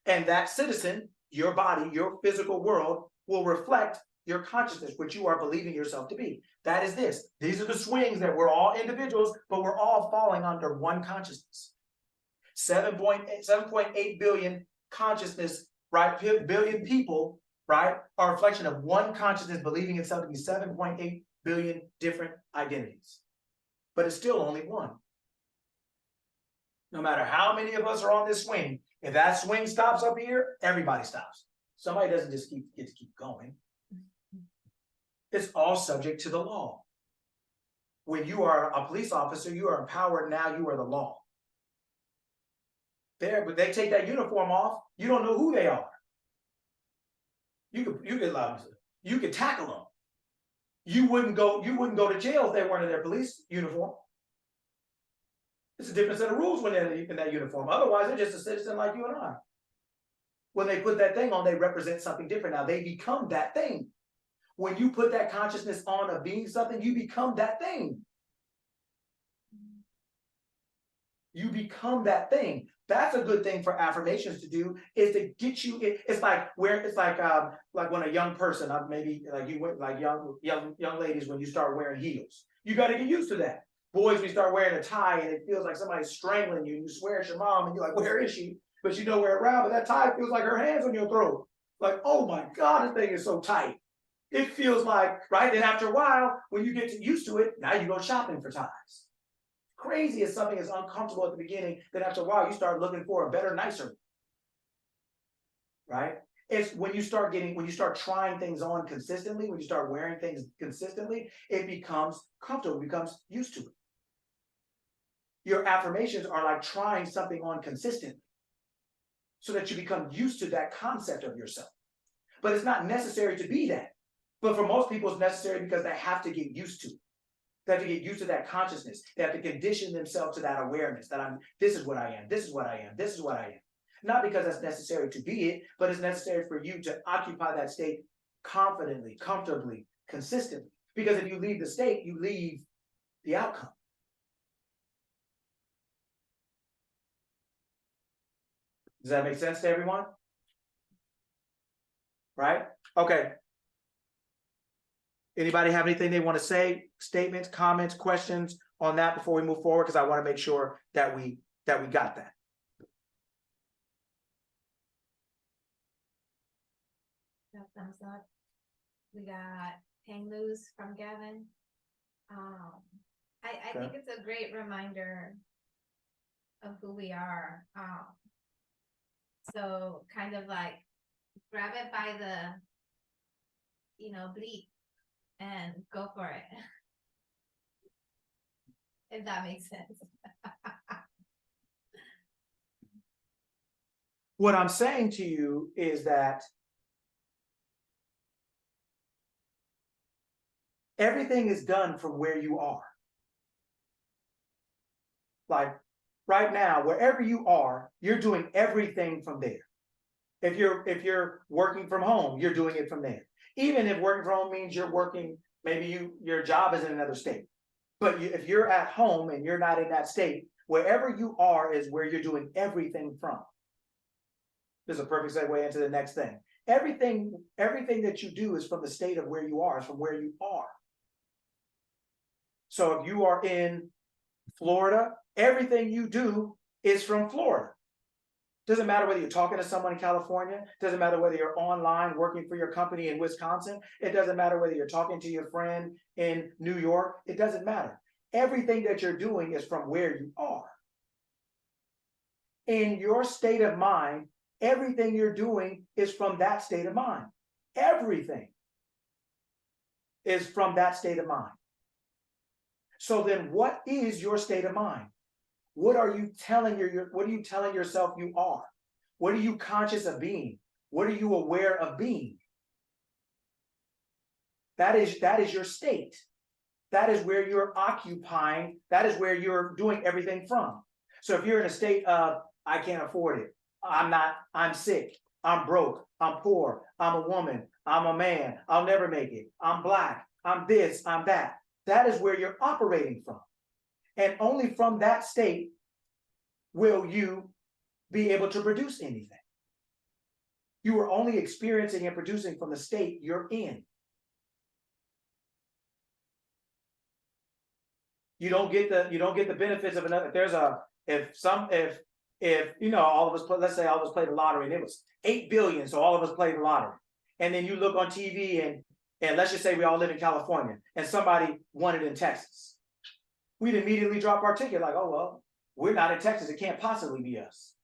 And that citizen, your body, your physical world, will reflect your consciousness, what you are believing yourself to be. That is this. These are the swings that we're all individuals, but we're all falling under one consciousness. 7.8 billion consciousness, right? Billion people, right, are a reflection of one consciousness believing itself to be 7.8 billion different identities. But it's still only one. No matter how many of us are on this swing, if that swing stops up here, everybody stops. Somebody doesn't just get to keep going. It's all subject to the law. When you are a police officer, you are empowered, now you are the law. But they take that uniform off, you don't know who they are. You could tackle them. You wouldn't go to jail if they weren't in their police uniform. It's a different set of rules when they're in that uniform. Otherwise, they're just a citizen like you and I. When they put that thing on, they represent something different. Now they become that thing. When you put that consciousness on of being something, you become that thing. You become that thing. That's a good thing for affirmations to do, is to get you. It's like when a young person, maybe like you went like young ladies, when you start wearing heels, you got to get used to that. Boys, we start wearing a tie and it feels like somebody's strangling you. And you swear it's your mom, and you're like, where is she? But you know wear it around, but that tie feels like her hands on your throat. Like, oh my God, this thing is so tight. It feels like, right? And after a while, when you get used to it, now you go shopping for ties. Crazy as something is uncomfortable at the beginning, then after a while, you start looking for a better, nicer. Right? It's when you start trying things on consistently, when you start wearing things consistently, it becomes comfortable, it becomes used to it. Your affirmations are like trying something on consistently so that you become used to that concept of yourself. But it's not necessary to be that. But for most people, it's necessary because they have to get used to it. They have to get used to that consciousness. They have to condition themselves to that awareness that this is what I am, this is what I am, this is what I am. Not because that's necessary to be it, but it's necessary for you to occupy that state confidently, comfortably, consistently. Because if you leave the state, you leave the outcome. Does that make sense to everyone? Right? Okay. Anybody have anything they want to say? Statements, comments, questions on that before we move forward? Because I want to make sure that we got that. Thumbs up. We got hang loose from Gavin. I think it's a great reminder of who we are. So kind of like grab it by the, bleep and go for it. If that makes sense. What I'm saying to you is that everything is done from where you are. Like right now, wherever you are, you're doing everything from there. If you're working from home, you're doing it from there. Even if working from home means you're working, maybe your job is in another state. But if you're at home and you're not in that state, wherever you are is where you're doing everything from. This is a perfect segue into the next thing. Everything that you do is from the state of where you are, is from where you are. So if you are in Florida, everything you do is from Florida. Doesn't matter whether you're talking to someone in California, doesn't matter whether you're online working for your company in Wisconsin, it doesn't matter whether you're talking to your friend in New York, it doesn't matter. Everything that you're doing is from where you are. In your state of mind, everything you're doing is from that state of mind. Everything is from that state of mind. So then what is your state of mind? What are you telling yourself you are? What are you conscious of being? What are you aware of being? That is your state. That is where you're occupying. That is where you're doing everything from. So if you're in a state of, I can't afford it, I'm sick, I'm broke, I'm poor, I'm a woman, I'm a man, I'll never make it, I'm black, I'm this, I'm that. That is where you're operating from. And only from that state will you be able to produce anything. You are only experiencing and producing from the state you're in. You don't get the benefits of another. If all of us let's say all of us played the lottery and it was 8 billion, so all of us played the lottery. And then you look on TV and let's just say we all live in California and somebody won it in Texas. We'd immediately drop our ticket like, oh, well, we're not in Texas. It can't possibly be us.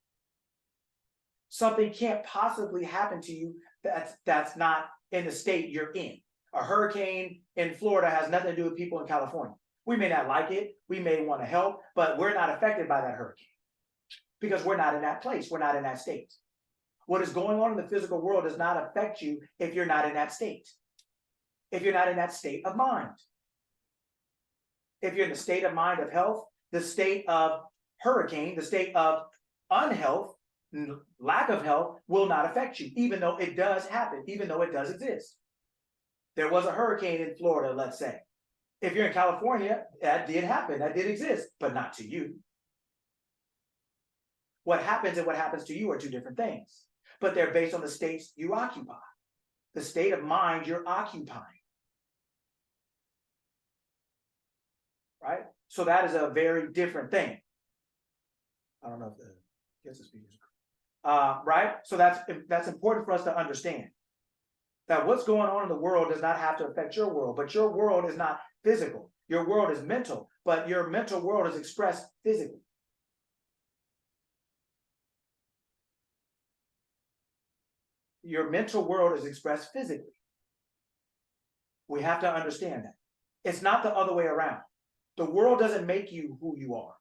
Something can't possibly happen to you that's not in the state you're in. A hurricane in Florida has nothing to do with people in California. We may not like it. We may want to help, but we're not affected by that hurricane because we're not in that place. We're not in that state. What is going on in the physical world does not affect you if you're not in that state. If you're not in that state of mind. If you're in the state of mind of health, the state of hurricane, the state of unhealth, lack of health will not affect you, even though it does happen, even though it does exist. There was a hurricane in Florida, let's say. If you're in California, that did happen, that did exist, but not to you. What happens and what happens to you are two different things, but they're based on the states you occupy, the state of mind you're occupying. Right? So that is a very different thing. I don't know if the speakers right? So that's important for us to understand that what's going on in the world does not have to affect your world, but your world is not physical. Your world is mental, but your mental world is expressed physically. Your mental world is expressed physically. We have to understand that. It's not the other way around. The world doesn't make you who you are.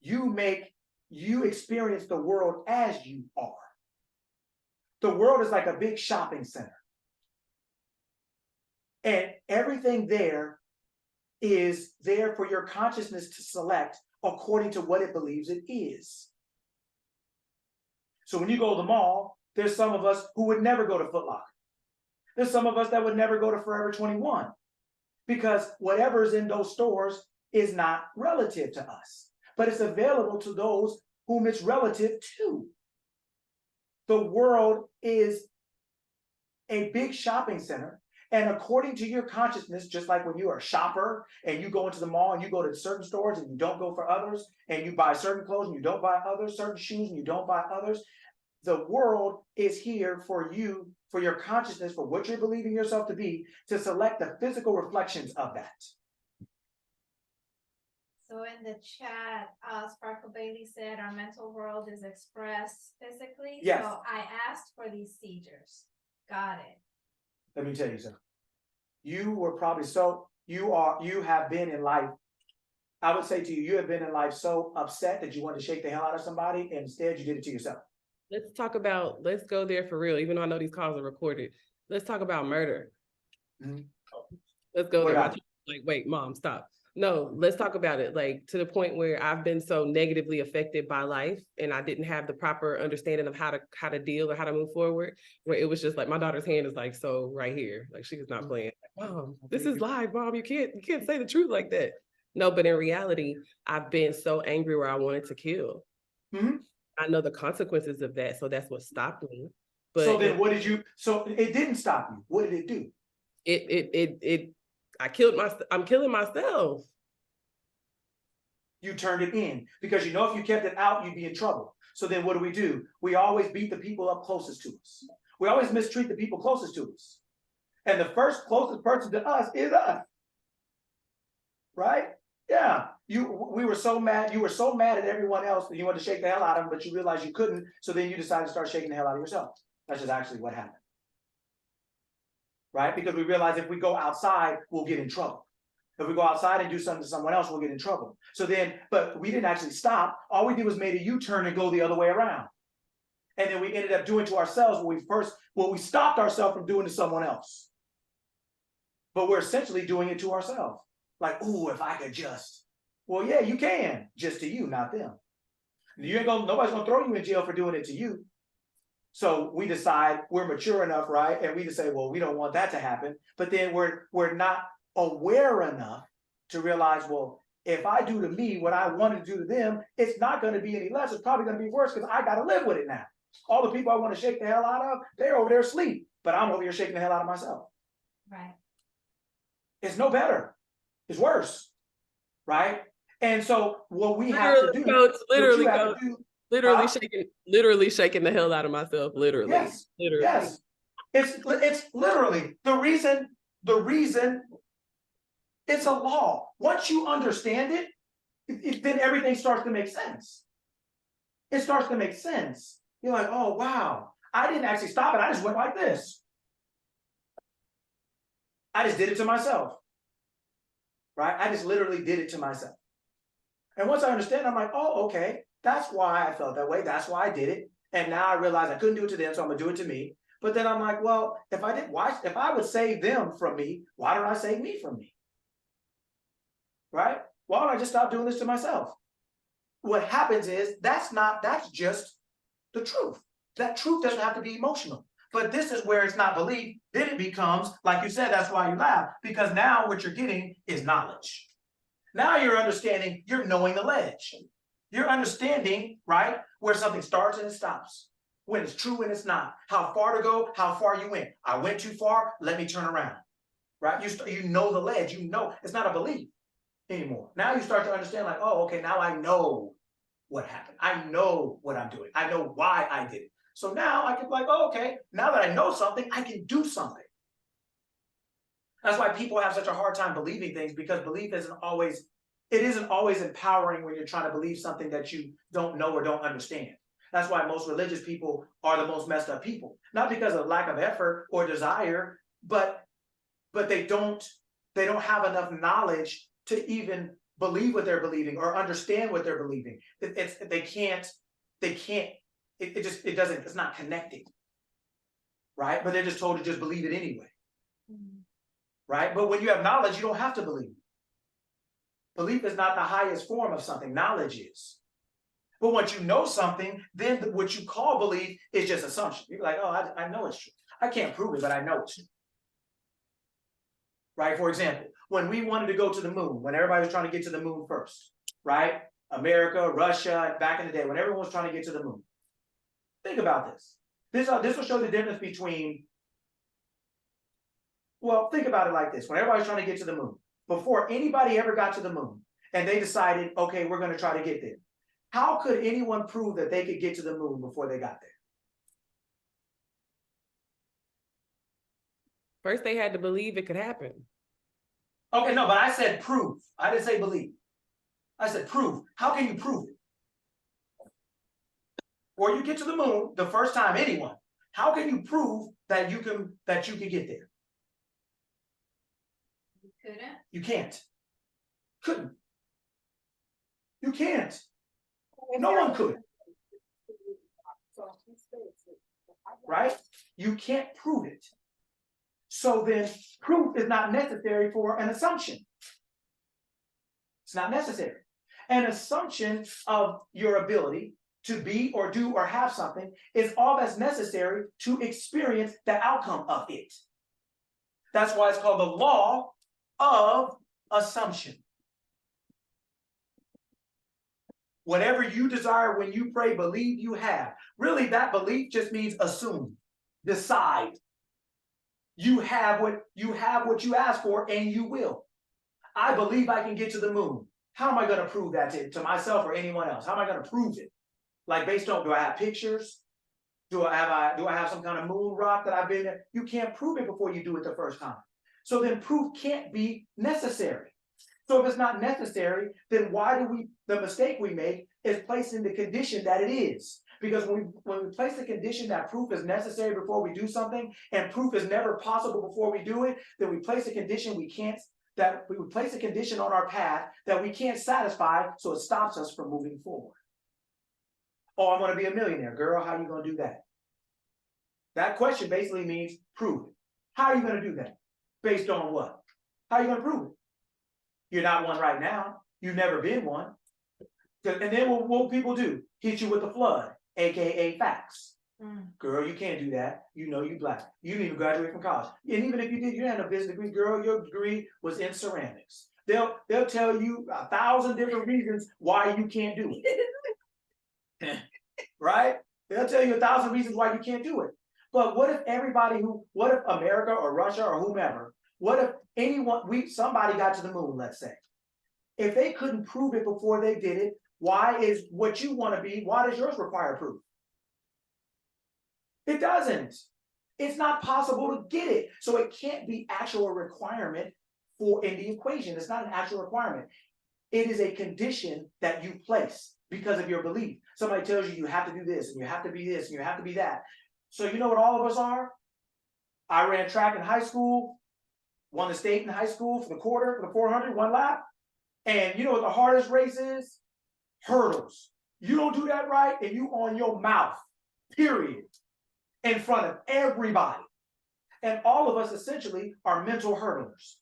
You experience the world as you are. The world is like a big shopping center. And everything there is there for your consciousness to select according to what it believes it is. So when you go to the mall, there's some of us who would never go to Foot Locker. There's some of us that would never go to Forever 21 because whatever's in those stores is not relative to us, but it's available to those whom it's relative to. The world is a big shopping center, and according to your consciousness, just like when you are a shopper and you go into the mall and you go to certain stores and you don't go for others, and you buy certain clothes and you don't buy others, certain shoes and you don't buy others, the world is here for you, for your consciousness, for what you're believing yourself to be, to select the physical reflections of that. So in the chat, Sparkle Bailey said our mental world is expressed physically. Yes. So I asked for these seizures. Got it. Let me tell you something. You were probably you have been in life. I would say to you, you have been in life so upset that you wanted to shake the hell out of somebody, and instead you did it to yourself. Let's go there for real, even though I know these calls are recorded. Let's talk about murder. Mm-hmm. Let's go there. Right. Like, wait, mom, stop. No, let's talk about it. Like, to the point where I've been so negatively affected by life and I didn't have the proper understanding of how to deal or how to move forward, where it was just like my daughter's hand is like, so right here, like she is not playing. Like, Mom, this is live, Mom. You can't say the truth like that. No, but in reality, I've been so angry where I wanted to kill. Mm-hmm. I know the consequences of that, so that's what stopped me. But so then, so it didn't stop you. What did it do? I'm killing myself. You turned it in because you know if you kept it out, you'd be in trouble. So then what do? We always beat the people up closest to us. We always mistreat the people closest to us. And the first closest person to us is us. Right? Yeah. We were so mad. You were so mad at everyone else that you wanted to shake the hell out of them, but you realized you couldn't. So then you decided to start shaking the hell out of yourself. That's just actually what happened. Right? Because we realize if we go outside, we'll get in trouble. If we go outside and do something to someone else, we'll get in trouble. So then, but we didn't actually stop. All we did was made a U-turn and go the other way around. And then we ended up doing to ourselves what we stopped ourselves from doing to someone else. But we're essentially doing it to ourselves. Like, ooh, if I could just. Well, yeah, you can. Just to you, not them. Nobody's gonna throw you in jail for doing it to you. So we decide we're mature enough, right? And we just say, well, we don't want that to happen. But then we're not aware enough to realize, well, if I do to me what I wanted to do to them, it's not going to be any less. It's probably going to be worse because I got to live with it now. All the people I want to shake the hell out of, they're over there asleep, but I'm over here shaking the hell out of myself. Right. It's no better. It's worse. Right? And so what we have to do, literally shaking the hell out of myself. Literally. Yes. Literally. Yes. It's literally the reason it's a law. Once you understand it, then everything starts to make sense. It starts to make sense. You're like, oh, wow. I didn't actually stop it. I just went like this. I just did it to myself. Right? I just literally did it to myself. And once I understand, I'm like, oh, okay. That's why I felt that way. That's why I did it. And now I realize I couldn't do it to them, so I'm going to do it to me. But then I'm like, well, if I would save them from me, why don't I save me from me? Right? Why don't I just stop doing this to myself? What happens is that's just the truth. That truth doesn't have to be emotional. But this is where it's not belief. Then it becomes, like you said, that's why you laugh, because now what you're getting is knowledge. Now you're understanding, you're knowing the ledge. You're understanding, right, where something starts and it stops. When it's true and it's not. How far to go, how far you went. I went too far, let me turn around. Right? You know the ledge. You know it's not a belief anymore. Now you start to understand, like, oh, okay, now I know what happened. I know what I'm doing. I know why I did it. So now I can be like, oh, okay, now that I know something, I can do something. That's why people have such a hard time believing things, because belief isn't always empowering when you're trying to believe something that you don't know or don't understand. That's why most religious people are the most messed up people, not because of lack of effort or desire, but they don't have enough knowledge to even believe what they're believing or understand what they're believing. It's not connecting, right? But they're just told to just believe it anyway, right? But when you have knowledge, you don't have to believe. Belief is not the highest form of something. Knowledge is. But once you know something, then what you call belief is just assumption. You're like, oh, I know it's true. I can't prove it, but I know it's true. Right? For example, when we wanted to go to the moon, when everybody was trying to get to the moon first, right? America, Russia, back in the day, when everyone was trying to get to the moon. Think about this. This will show the difference between, well, think about it like this. When everybody's trying to get to the moon, before anybody ever got to the moon, and they decided, okay, we're going to try to get there. How could anyone prove that they could get to the moon before they got there? First, they had to believe it could happen. Okay, no, but I said prove. I didn't say believe. I said prove. How can you prove it? Or you get to the moon the first time, anyone. How can you prove that you can get there? You couldn't. You can't. Couldn't. You can't. No one could. Right? You can't prove it. So then proof is not necessary for an assumption. It's not necessary. An assumption of your ability to be or do or have something is all that's necessary to experience the outcome of it. That's why it's called the law of assumption. Whatever you desire when you pray, believe you have. Really, that belief just means assume, decide. You have what you ask for, and you will. I believe I can get to the moon. How am I going to prove that to myself or anyone else? How am I going to prove it? Like, based on, do I have pictures? Do I have some kind of moon rock that I've been there? You can't prove it before you do it the first time. So then proof can't be necessary. So if it's not necessary, then why do the mistake we make is placing the condition that it is. Because when we place the condition that proof is necessary before we do something, and proof is never possible before we do it, then we place a condition we would place a condition on our path that we can't satisfy, so it stops us from moving forward. Oh, I'm going to be a millionaire. Girl, how are you going to do that? That question basically means prove it. How are you going to do that? Based on what? How are you going to prove it? You're not one right now. You've never been one. And then what will people do? Hit you with the flood, aka facts. Girl, you can't do that. You know you black. You didn't even graduate from college. And even if you did, you had a business degree. Girl, your degree was in ceramics. They'll tell you 1,000 different reasons why you can't do it. Right? They'll tell you 1,000 reasons why you can't do it. But what if what if America or Russia or whomever, what if somebody got to the moon, let's say. If they couldn't prove it before they did it, why is what you want to be, why does yours require proof? It doesn't. It's not possible to get it. So it can't be actual requirement in the equation. It's not an actual requirement. It is a condition that you place because of your belief. Somebody tells you have to do this, and you have to be this, and you have to be that. So you know what all of us are? I ran track in high school, won the state in high school for the quarter, for the 400, one lap. And you know what the hardest race is? Hurdles. You don't do that right, and you on your mouth, period, in front of everybody. And all of us essentially are mental hurdlers.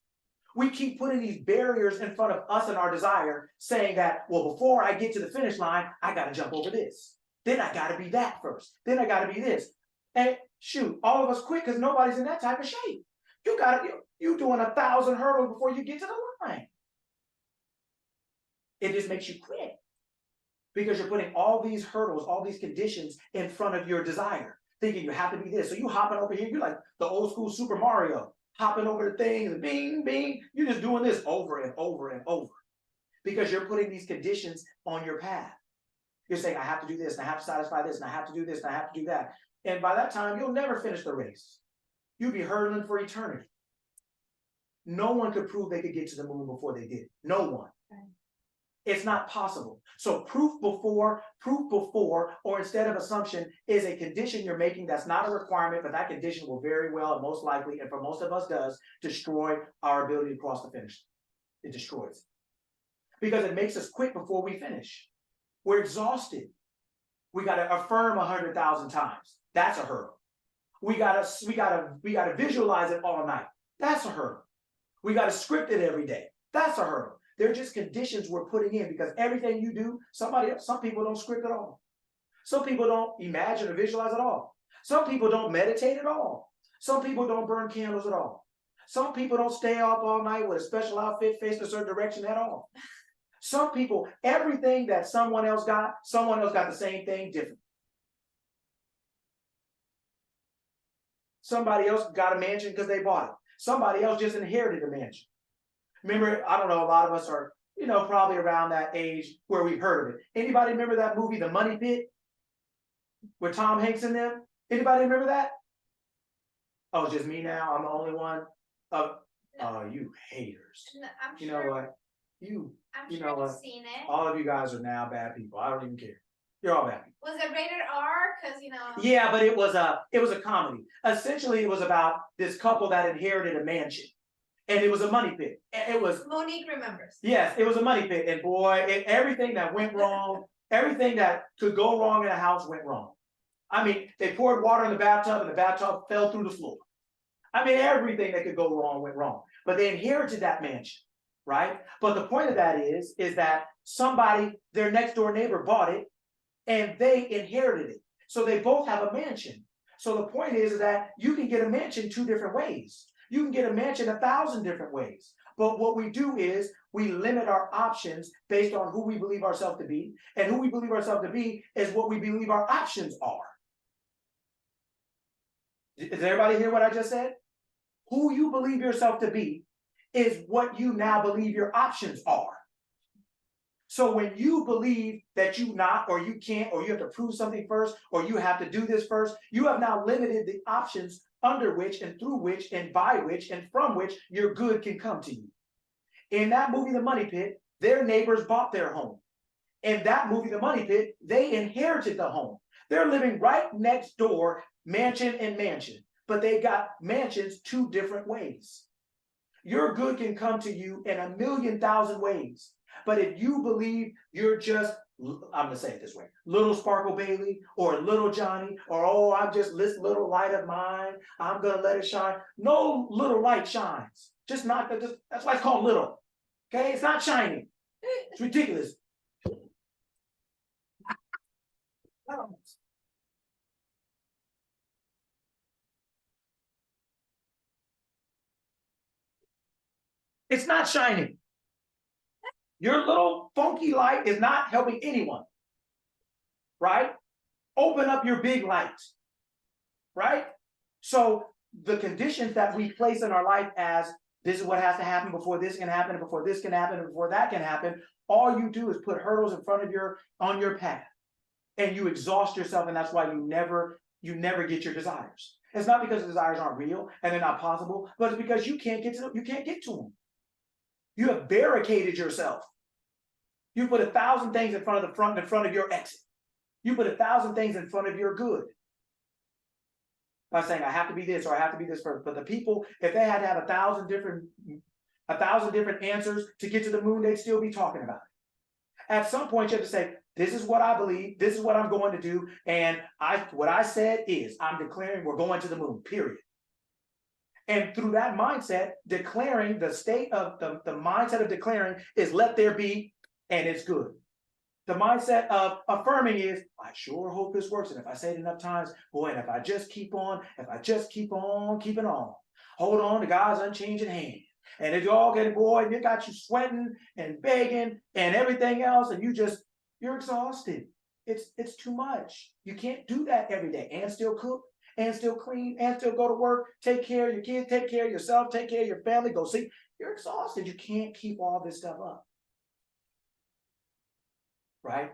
We keep putting these barriers in front of us and our desire, saying that, well, before I get to the finish line, I got to jump over this. Then I got to be that first. Then I got to be this. And shoot, all of us quit because nobody's in that type of shape. You doing 1,000 hurdles before you get to the line. It just makes you quit because you're putting all these hurdles, all these conditions in front of your desire, thinking you have to be this. So you hopping over here, you're like the old school Super Mario, hopping over the things and bing, bing. You're just doing this over and over and over because you're putting these conditions on your path. You're saying, I have to do this, and I have to satisfy this, and I have to do this, and I have to do that. And by that time, you'll never finish the race. You'll be hurdling for eternity. no one could prove they could get to the moon before they did. No one. Right. It's not possible. So proof before, or instead of assumption is a condition you're making that's not a requirement, but that condition will very well and most likely, and for most of us does, destroy our ability to cross the finish. It destroys it. Because it makes us quit before we finish. We're exhausted. We got to affirm 100,000 times. That's a hurdle. We gotta visualize it all night. That's a hurdle. We gotta script it every day. That's a hurdle. They're just conditions we're putting in because everything you do, some people don't script at all. Some people don't imagine or visualize at all. Some people don't meditate at all. Some people don't burn candles at all. Some people don't stay up all night with a special outfit facing a certain direction at all. Some people, everything that someone else got the same thing different. Somebody else got a mansion because they bought it. Somebody else just inherited a mansion. Remember, I don't know, a lot of us are, probably around that age where we've heard of it. Anybody remember that movie, The Money Pit? With Tom Hanks in them? Anybody remember that? Oh, it's just me now? I'm the only one? Oh, you haters. No, I'm You sure. know what? I'm you sure know you've what? seen it. All of you guys are now bad people. I don't even care. You're all bad people. Was it rated R? Because Yeah, but it was a comedy. Essentially, it was about this couple that inherited a mansion, and it was a money pit. It was Monique remembers. yes, it was a money pit, and boy, everything that went wrong, everything that could go wrong in a house went wrong. I mean, they poured water in the bathtub, and the bathtub fell through the floor. I mean, everything that could go wrong went wrong. But they inherited that mansion, right? But the point of that is that somebody, their next door neighbor, bought it, and they inherited it. So they both have a mansion. So the point is that you can get a mansion 2 different ways. You can get a mansion 1,000 different ways. But what we do is we limit our options based on who we believe ourselves to be. And who we believe ourselves to be is what we believe our options are. Does everybody hear what I just said? Who you believe yourself to be is what you now believe your options are. So when you believe that you not, or you can't, or you have to prove something first, or you have to do this first, you have now limited the options under which and through which and by which and from which your good can come to you. In that movie, The Money Pit, their neighbors bought their home. In that movie, The Money Pit, they inherited the home. They're living right next door, mansion and mansion, but they got mansions 2 different ways. Your good can come to you in 1,000,000 ways. But if you believe you're just, I'm gonna say it this way, little Sparkle Bailey or little Johnny, or oh, I'm just this little light of mine, I'm gonna let it shine. No little light shines. Just not that. That's why it's called little. Okay, it's not shining. It's ridiculous. It's not shining. Your little funky light is not helping anyone, right? Open up your big light, right? So the conditions that we place in our life as this is what has to happen before this can happen, and before this can happen, and before that can happen, all you do is put hurdles in front of on your path, and you exhaust yourself, and that's why you never get your desires. It's not because the desires aren't real and they're not possible, but it's because you can't get to them. You have barricaded yourself. You put 1,000 things in front of your exit. You put 1,000 things in front of your good. By saying I have to be this or I have to be this first. But the people, if they had to have 1,000 different answers to get to the moon, they'd still be talking about it. At some point, you have to say, this is what I believe, this is what I'm going to do, and what I said is I'm declaring we're going to the moon, period. And through that mindset, declaring the state of the mindset of declaring is let there be, and it's good. The mindset of affirming is, I sure hope this works. And if I say it enough times, boy, and if I just keep on keeping on, hold on to God's unchanging hand. And if y'all get boy, and it got you sweating and begging and everything else, and you're exhausted. It's too much. You can't do that every day and still cook and still clean and still go to work, take care of your kids, take care of yourself, take care of your family, go see. You're exhausted. You can't keep all this stuff up. Right?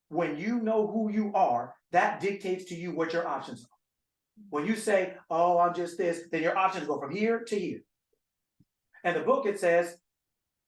When you know who you are, that dictates to you what your options are. When you say, oh, I'm just this, then your options go from here to here. And the book, it says,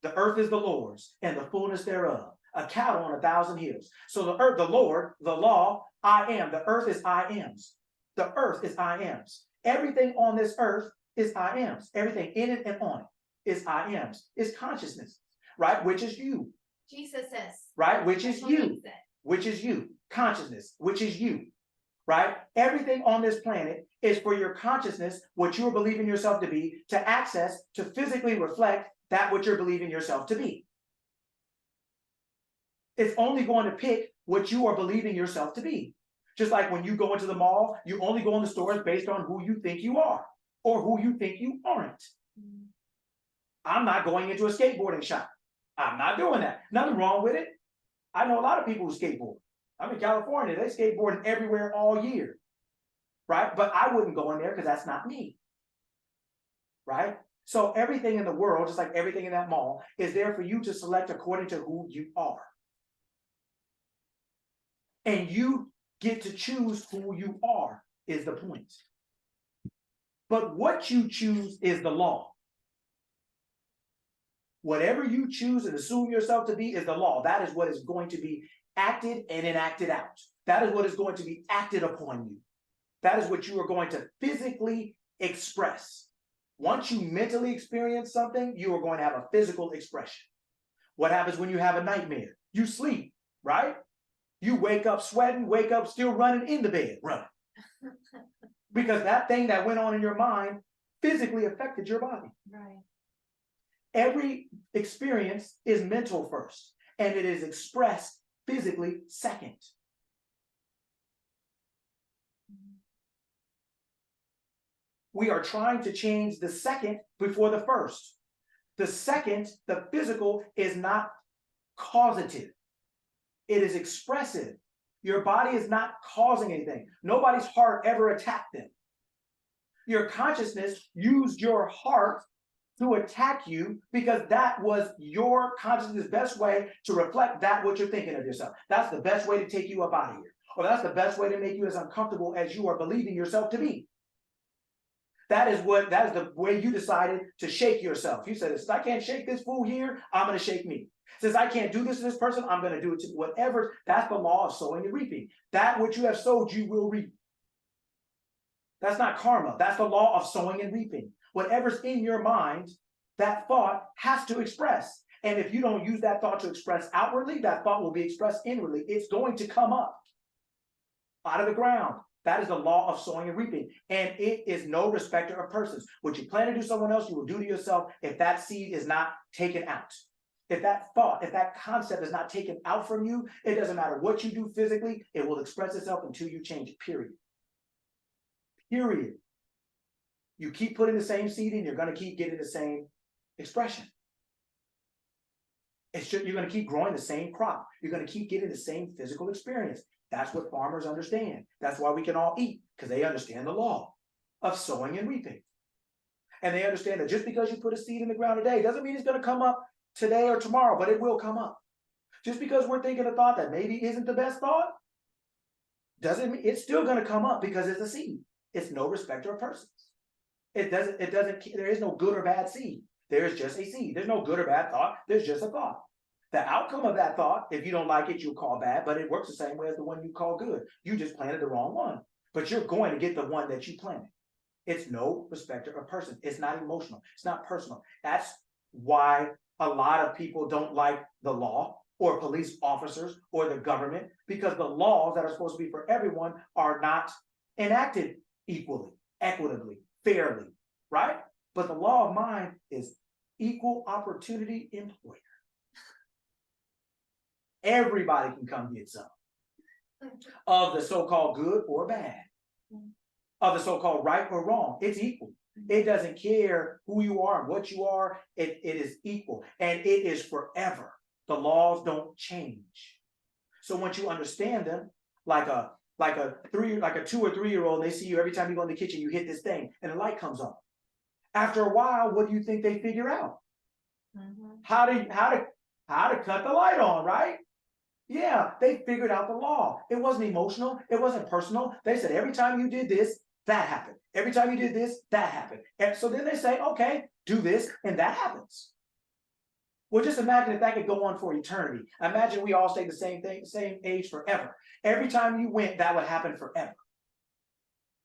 the earth is the Lord's and the fullness thereof, a cattle on 1,000 hills. So the earth, the Lord, the law, I am. The earth is I am's. The earth is I am's. Everything on this earth is I am's. Everything in it and on it is I am's. It's consciousness, right? Which is you, Jesus says. right? Which is That's what he you, said. which is you. Consciousness, which is you, right? Everything on this planet is for your consciousness, what you're believing yourself to be, to access, to physically reflect that what you're believing yourself to be. It's only going to pick what you are believing yourself to be. Just like when you go into the mall, you only go in the stores based on who you think you are or who you think you aren't. I'm not going into a skateboarding shop. I'm not doing that. Nothing wrong with it. I know a lot of people who skateboard. I'm in California, they skateboarding everywhere all year, right? But I wouldn't go in there because that's not me, right? So everything in the world, just like everything in that mall, is there for you to select according to who you are. And you get to choose who you are, is the point. But what you choose is the law. Whatever you choose and assume yourself to be is the law. That is what is going to be acted and enacted out. That is what is going to be acted upon you. That is what you are going to physically express. Once you mentally experience something, you are going to have a physical expression. What happens when you have a nightmare? You sleep, right? You wake up sweating, wake up still running in the bed, running. Because that thing that went on in your mind physically affected your body. Right. Every experience is mental first, and it is expressed physically second. We are trying to change the second before the first. The second, the physical, is not causative. It is expressive. Your body is not causing anything. Nobody's heart ever attacked them. Your consciousness used your heart to attack you because that was your consciousness' best way to reflect that what you're thinking of yourself. That's the best way to take you up out of here. Or that's the best way to make you as uncomfortable as you are believing yourself to be. That is the way you decided to shake yourself. You said, since I can't shake this fool here, I'm going to shake me. Since I can't do this to this person, I'm going to do it to whatever. That's the law of sowing and reaping. That which you have sowed, you will reap. That's not karma. That's the law of sowing and reaping. Whatever's in your mind, that thought has to express. And if you don't use that thought to express outwardly, that thought will be expressed inwardly. It's going to come up out of the ground. That is the law of sowing and reaping. And it is no respecter of persons. What you plan to do to someone else, you will do to yourself if that seed is not taken out. If that thought, if that concept is not taken out from you, it doesn't matter what you do physically, it will express itself until you change it, period. Period. You keep putting the same seed in, you're going to keep getting the same expression. It's just, you're going to keep growing the same crop. You're going to keep getting the same physical experience. That's what farmers understand. That's why we can all eat, because they understand the law of sowing and reaping. And they understand that just because you put a seed in the ground today doesn't mean it's going to come up today or tomorrow, but it will come up. Just because we're thinking a thought that maybe isn't the best thought, doesn't mean it's still going to come up because it's a seed. It's no respecter of persons. There is no good or bad seed. There is just a seed. There's no good or bad thought. There's just a thought. The outcome of that thought, if you don't like it, you'll call bad, but it works the same way as the one you call good. You just planted the wrong one, but you're going to get the one that you planted. It's no respecter of person. It's not emotional. It's not personal. That's why a lot of people don't like the law or police officers or the government, because the laws that are supposed to be for everyone are not enacted equally, equitably, fairly, right? But the law of mind is equal opportunity employer. Everybody can come get some of the so-called good or bad, of the so-called right or wrong. It's equal. It doesn't care who you are and what you are. It is equal, and it is forever. The laws don't change. So once you understand them, like a 2 or 3 year old, they see you every time you go in the kitchen, you hit this thing and the light comes on. After a while, what do you think they figure out? How to cut the light on, right? Yeah, they figured out the law. It wasn't emotional. It wasn't personal. They said, every time you did this, that happened. Every time you did this, that happened. And so then they say, okay, do this, and that happens. Well, just imagine if that could go on for eternity. Imagine we all stay the same thing, same age forever. Every time you went, that would happen forever.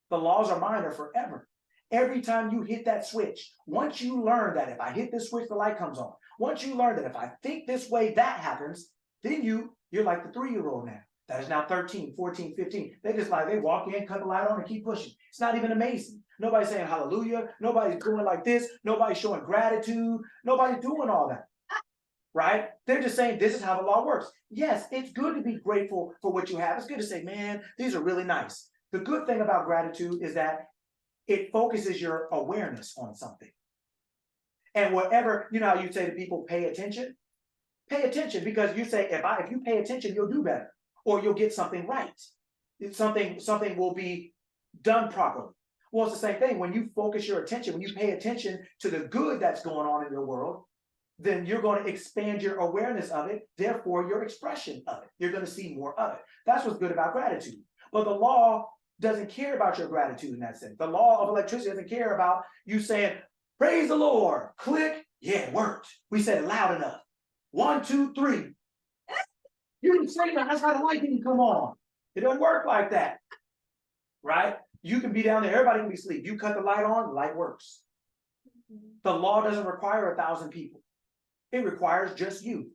The laws of mind are forever. Every time you hit that switch, once you learn that if I hit this switch, the light comes on. Once you learn that if I think this way, that happens, then you're like the 3-year-old now. That is now 13, 14, 15. They walk in, cut the light on, and keep pushing. It's not even amazing. Nobody's saying hallelujah. Nobody's doing like this. Nobody's showing gratitude. Nobody's doing all that. Right? They're just saying this is how the law works. Yes, it's good to be grateful for what you have. It's good to say, man, these are really nice. The good thing about gratitude is that it focuses your awareness on something. And whatever, you know how you say to people, pay attention? Pay attention, because you say, if you pay attention, you'll do better, or you'll get something right. Something will be done properly. Well, it's the same thing. When you focus your attention, when you pay attention to the good that's going on in your world, then you're going to expand your awareness of it, therefore your expression of it. You're going to see more of it. That's what's good about gratitude. But the law doesn't care about your gratitude in that sense. The law of electricity doesn't care about you saying, praise the Lord, click, yeah, it worked. We said it loud enough. 1, 2, 3. You didn't say that, that's how the light didn't come on. It doesn't work like that, right? You can be down there, everybody can be asleep. You cut the light on, the light works. The law doesn't require 1,000 people. It requires just you.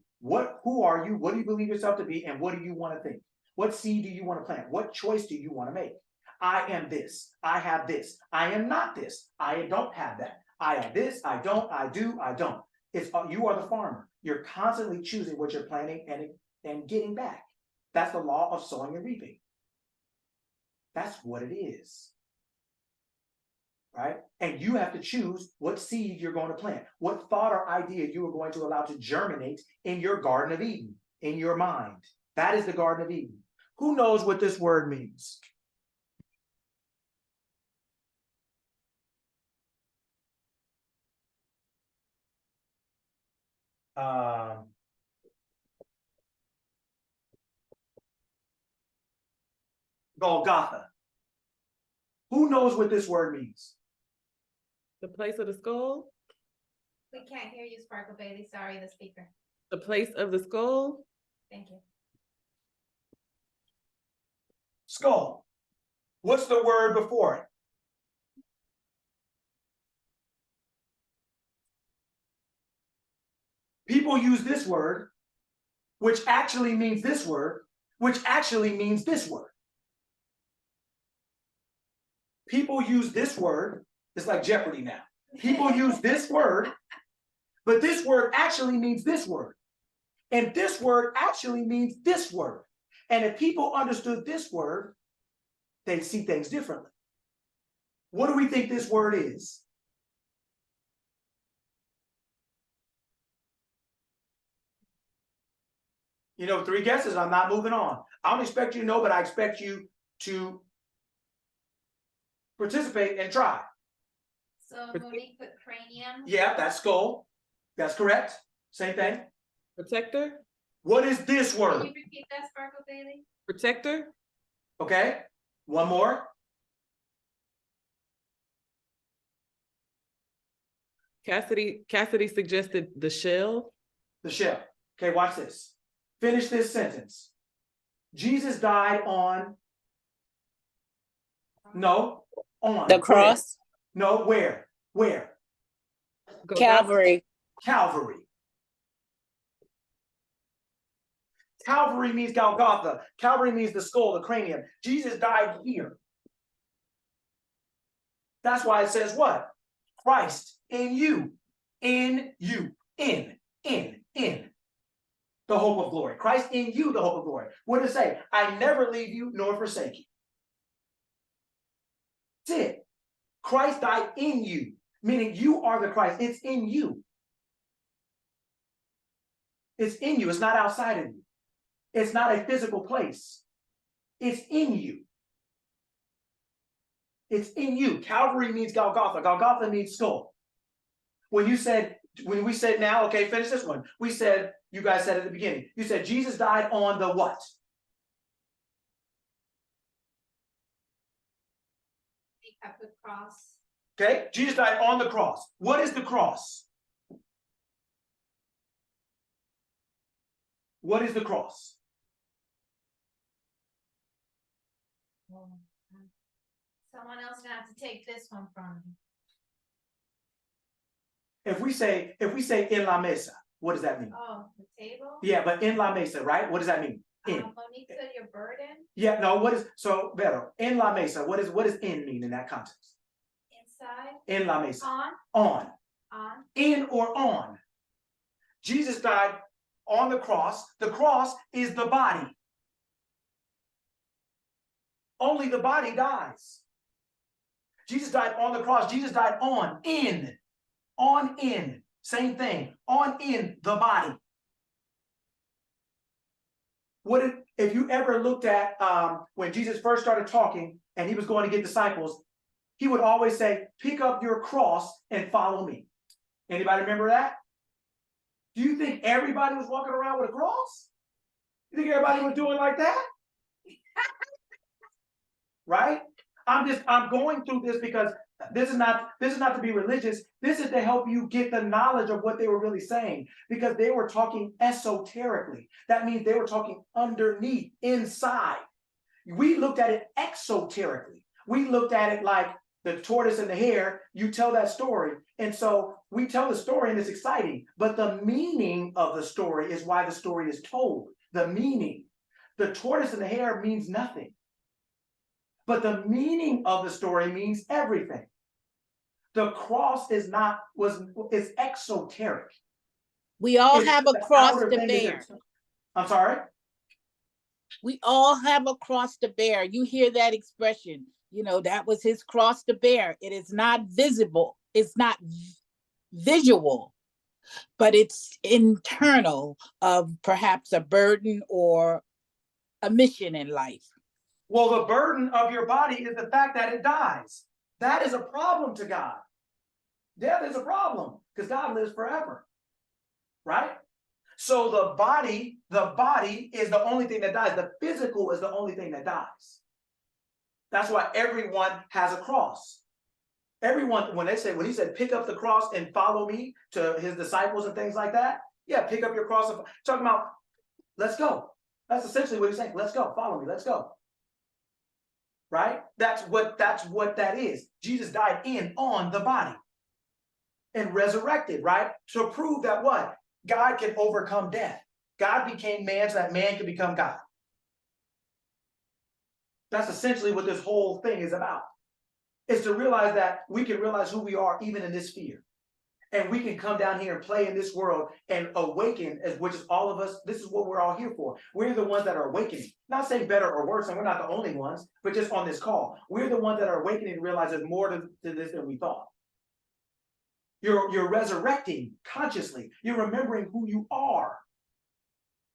Who are you? What do you believe yourself to be? And what do you want to think? What seed do you want to plant? What choice do you want to make? I am this. I have this. I am not this. I don't have that. I have this. I don't. I do. I don't. You are the farmer. You're constantly choosing what you're planting and getting back. That's the law of sowing and reaping. That's what it is. Right? And you have to choose what seed you're going to plant, what thought or idea you are going to allow to germinate in your Garden of Eden, in your mind. That is the Garden of Eden. Who knows what this word means? Golgotha. Who knows what this word means? The place of the skull? We can't hear you, Sparkle Bailey. Sorry, the speaker. The place of the skull? Thank you. Skull. What's the word before it? People use this word, which actually means this word, which actually means this word. People use this word, it's like Jeopardy now. People use this word, but this word actually means this word. And this word actually means this word. And if people understood this word, they'd see things differently. What do we think this word is? You know, 3 guesses, I'm not moving on. I don't expect you to know, but I expect you to participate and try. So Monique put cranium. Yeah, that's skull. That's correct. Same thing. Protector? What is this Can word? you repeat that, Sparkle Bailey? Protector? Okay. One more. Cassidy suggested the shell. The shell. Okay, watch this. Finish this sentence. Jesus died on. No. On. The cross. Where? No, where? Where? Calvary. Calvary. Calvary means Golgotha. Calvary means the skull, the cranium. Jesus died here. That's why it says what? Christ in you. In you. In. The hope of glory. Christ in you, the hope of glory. What does it say? I never leave you nor forsake you. That's it. Christ died in you, meaning you are the Christ. It's in you. It's in you. It's not outside of you. It's not a physical place. It's in you. It's in you. Calvary means Golgotha. Golgotha means skull. When we said now, okay, finish this one. We said, you guys said at the beginning, you said Jesus died on the what? I put cross. Okay, Jesus died on the cross. What is the cross? What is the cross? Someone else gonna have to take this one from me. If we say en la mesa, what does that mean? Oh, the table? Yeah, but en la mesa, right? What does that mean? In. Monique said your burden Yeah, no, what is, so better, en la mesa, what does in mean in that context? inside, En la mesa, on, on, in or on. Jesus died on the cross. The cross is the body. Only the body dies. Jesus died on the cross. Jesus died on, in, same thing, on, in the body. If you ever looked at when Jesus first started talking and he was going to get disciples, he would always say, pick up your cross and follow me. Anybody remember that? Do you think everybody was walking around with a cross? You think everybody was doing like that? Right? I'm going through this because this is not to be religious. This is to help you get the knowledge of what they were really saying, because they were talking esoterically. That means they were talking underneath, inside. We looked at it exoterically. We looked at it like the tortoise and the hare. You tell that story. And so we tell the story and it's exciting, but the meaning of the story is why the story is told. The meaning. The tortoise and the hare means nothing. But the meaning of the story means everything. The cross is exoteric. We all It's have a the cross outer to thing bear. I'm sorry? We all have a cross to bear. You hear that expression, that was his cross to bear. It is not visible. It's not visual, but it's internal of perhaps a burden or a mission in life. Well, the burden of your body is the fact that it dies. That is a problem to God. Death is a problem because God lives forever. Right? So the body is the only thing that dies. The physical is the only thing that dies. That's why everyone has a cross. Everyone, when he said, pick up the cross and follow me to his disciples and things like that. Yeah, pick up your cross. Talking about, let's go. That's essentially what he's saying. Let's go. Follow me. Let's go. Right? That's what that is. Jesus died on the body and resurrected, right? To prove that what? God can overcome death. God became man so that man can become God. That's essentially what this whole thing is about. Is to realize that we can realize who we are even in this sphere. And we can come down here and play in this world and awaken, which is all of us. This is what we're all here for. We're the ones that are awakening. Not saying better or worse, and we're not the only ones, but just on this call. We're the ones that are awakening and realize there's more to this than we thought. You're resurrecting consciously. You're remembering who you are.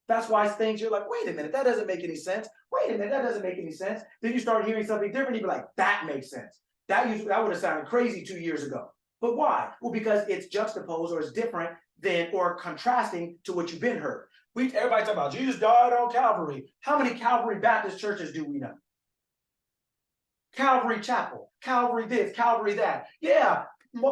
That's why things you're like, wait a minute, that doesn't make any sense. Wait a minute, that doesn't make any sense. Then you start hearing something different, you be like, that makes sense. That would have sounded crazy 2 years ago. But why? Well, because it's juxtaposed or it's different than or contrasting to what you've been heard. Everybody talking about Jesus died on Calvary. How many Calvary Baptist churches do we know? Calvary Chapel, Calvary this, Calvary that. Yeah,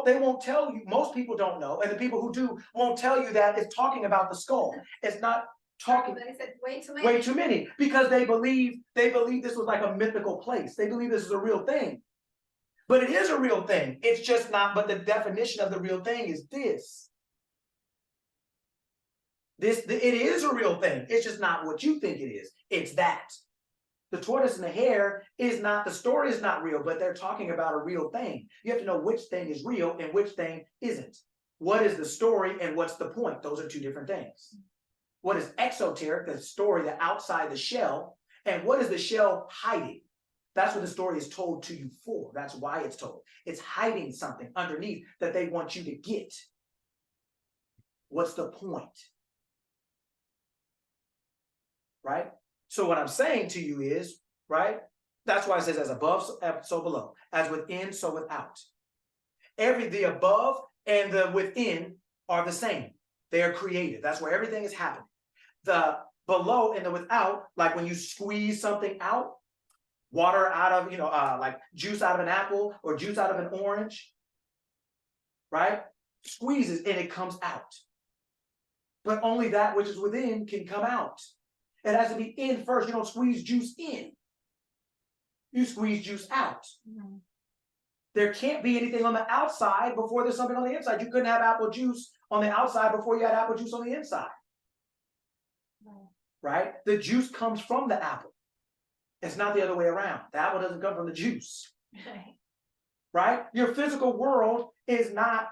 they won't tell you. Most people don't know, and the people who do won't tell you that it's talking about the skull. It's not talking. They said way too many because they believe this was like a mythical place. They believe this is a real thing. But it is a real thing. It's just not, but the definition of the real thing is this. It is a real thing. It's just not what you think it is. It's that. The tortoise and the hare is not, the story is not real, but they're talking about a real thing. You have to know which thing is real and which thing isn't. What is the story and what's the point? Those are two different things. What is exoteric, the story, the outside the shell, and what is the shell hiding? That's what the story is told to you for. That's why it's told. It's hiding something underneath that they want you to get. What's the point? Right? So what I'm saying to you is, right? That's why it says as above, so below. As within, so without. The above and the within are the same. They are created. That's where everything is happening. The below and the without, like when you squeeze something out, water out of, like juice out of an apple or juice out of an orange, right? Squeezes and it comes out. But only that which is within can come out. It has to be in first. You don't squeeze juice in. You squeeze juice out. Mhm. There can't be anything on the outside before there's something on the inside. You couldn't have apple juice on the outside before you had apple juice on the inside. Right. Right? The juice comes from the apple. It's not the other way around. The apple doesn't come from the juice. Right. Right? Your physical world is not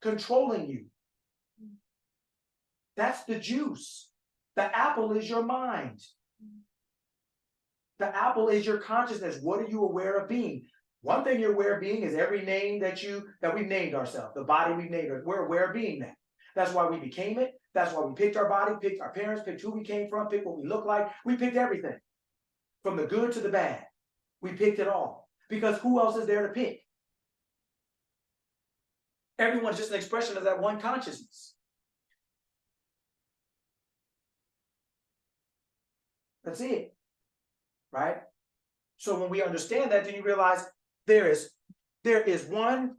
controlling you. That's the juice. The apple is your mind. The apple is your consciousness. What are you aware of being? One thing you're aware of being is every name that we've named ourselves, the body we've named. We're aware of being that. That's why we became it. That's why we picked our body, picked our parents, picked who we came from, picked what we look like. We picked everything. From the good to the bad. We picked it all. Because who else is there to pick? Everyone's just an expression of that one consciousness. That's it. Right? So when we understand that, then you realize there is one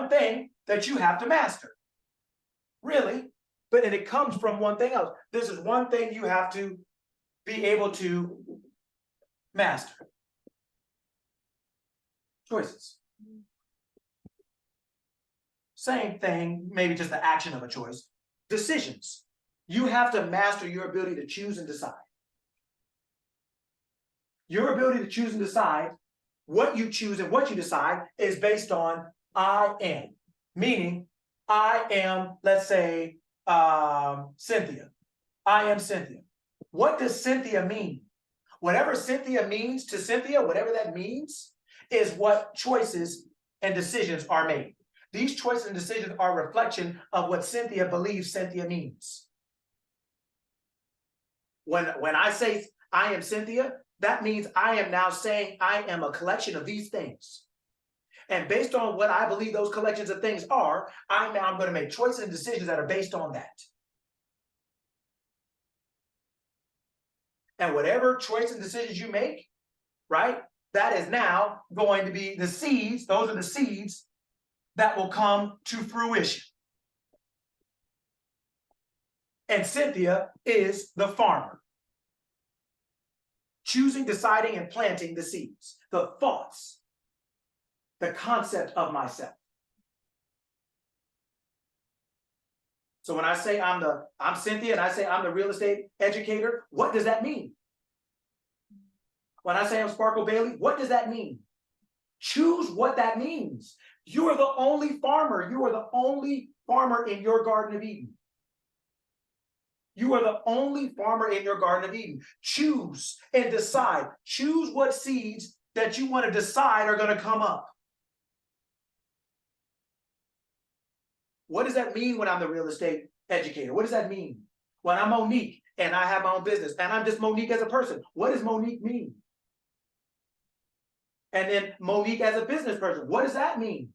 thing that you have to master. Really. But and it comes from one thing else. This is one thing you have to be able to master. Choices. Same thing, maybe just the action of a choice. Decisions. You have to master your ability to choose and decide. Your ability to choose and decide, what you choose and what you decide is based on I am. Meaning, I am, let's say, Cynthia. I am Cynthia. What does Cynthia mean? Whatever Cynthia means to Cynthia, whatever that means, is what choices and decisions are made. These choices and decisions are a reflection of what Cynthia believes Cynthia means. When I say I am Cynthia, that means I am now saying I am a collection of these things. And based on what I believe those collections of things are, I'm going to make choices and decisions that are based on that. And whatever choices and decisions you make, right, that is now going to be the seeds. Those are the seeds that will come to fruition. And Cynthia is the farmer. Choosing, deciding, and planting the seeds, the thoughts, the concept of myself. So when I say I'm Cynthia and I say I'm the real estate educator, what does that mean? When I say I'm Sparkle Bailey, what does that mean? Choose what that means. You are the only farmer. You are the only farmer in your Garden of Eden. You are the only farmer in your Garden of Eden. Choose and decide. Choose what seeds that you want to decide are going to come up. What does that mean when I'm the real estate educator? What does that mean? When I'm Monique and I have my own business and I'm just Monique as a person, what does Monique mean? And then Monique as a business person, what does that mean?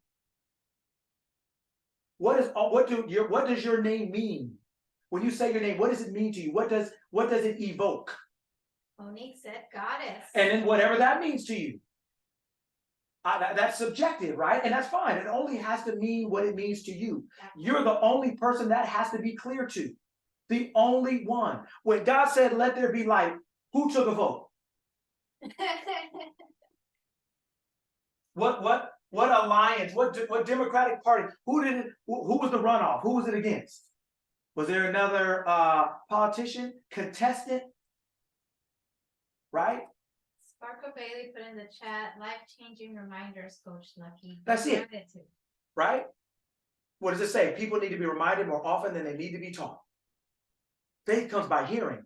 What does your name mean? When you say your name, what does it mean to you? What does it evoke? Monique said goddess. And then whatever that means to you. That's subjective, right? And that's fine. It only has to mean what it means to you. You're the only person that has to be clear to. The only one. When God said, let there be light, who took a vote? What alliance? What Democratic Party? Who was the runoff? Who was it against? Was there another politician, contestant? Right? Sparkle Bailey put in the chat, life-changing reminders, Coach Lucky. That's it. Right? What does it say? People need to be reminded more often than they need to be taught. Faith comes by hearing,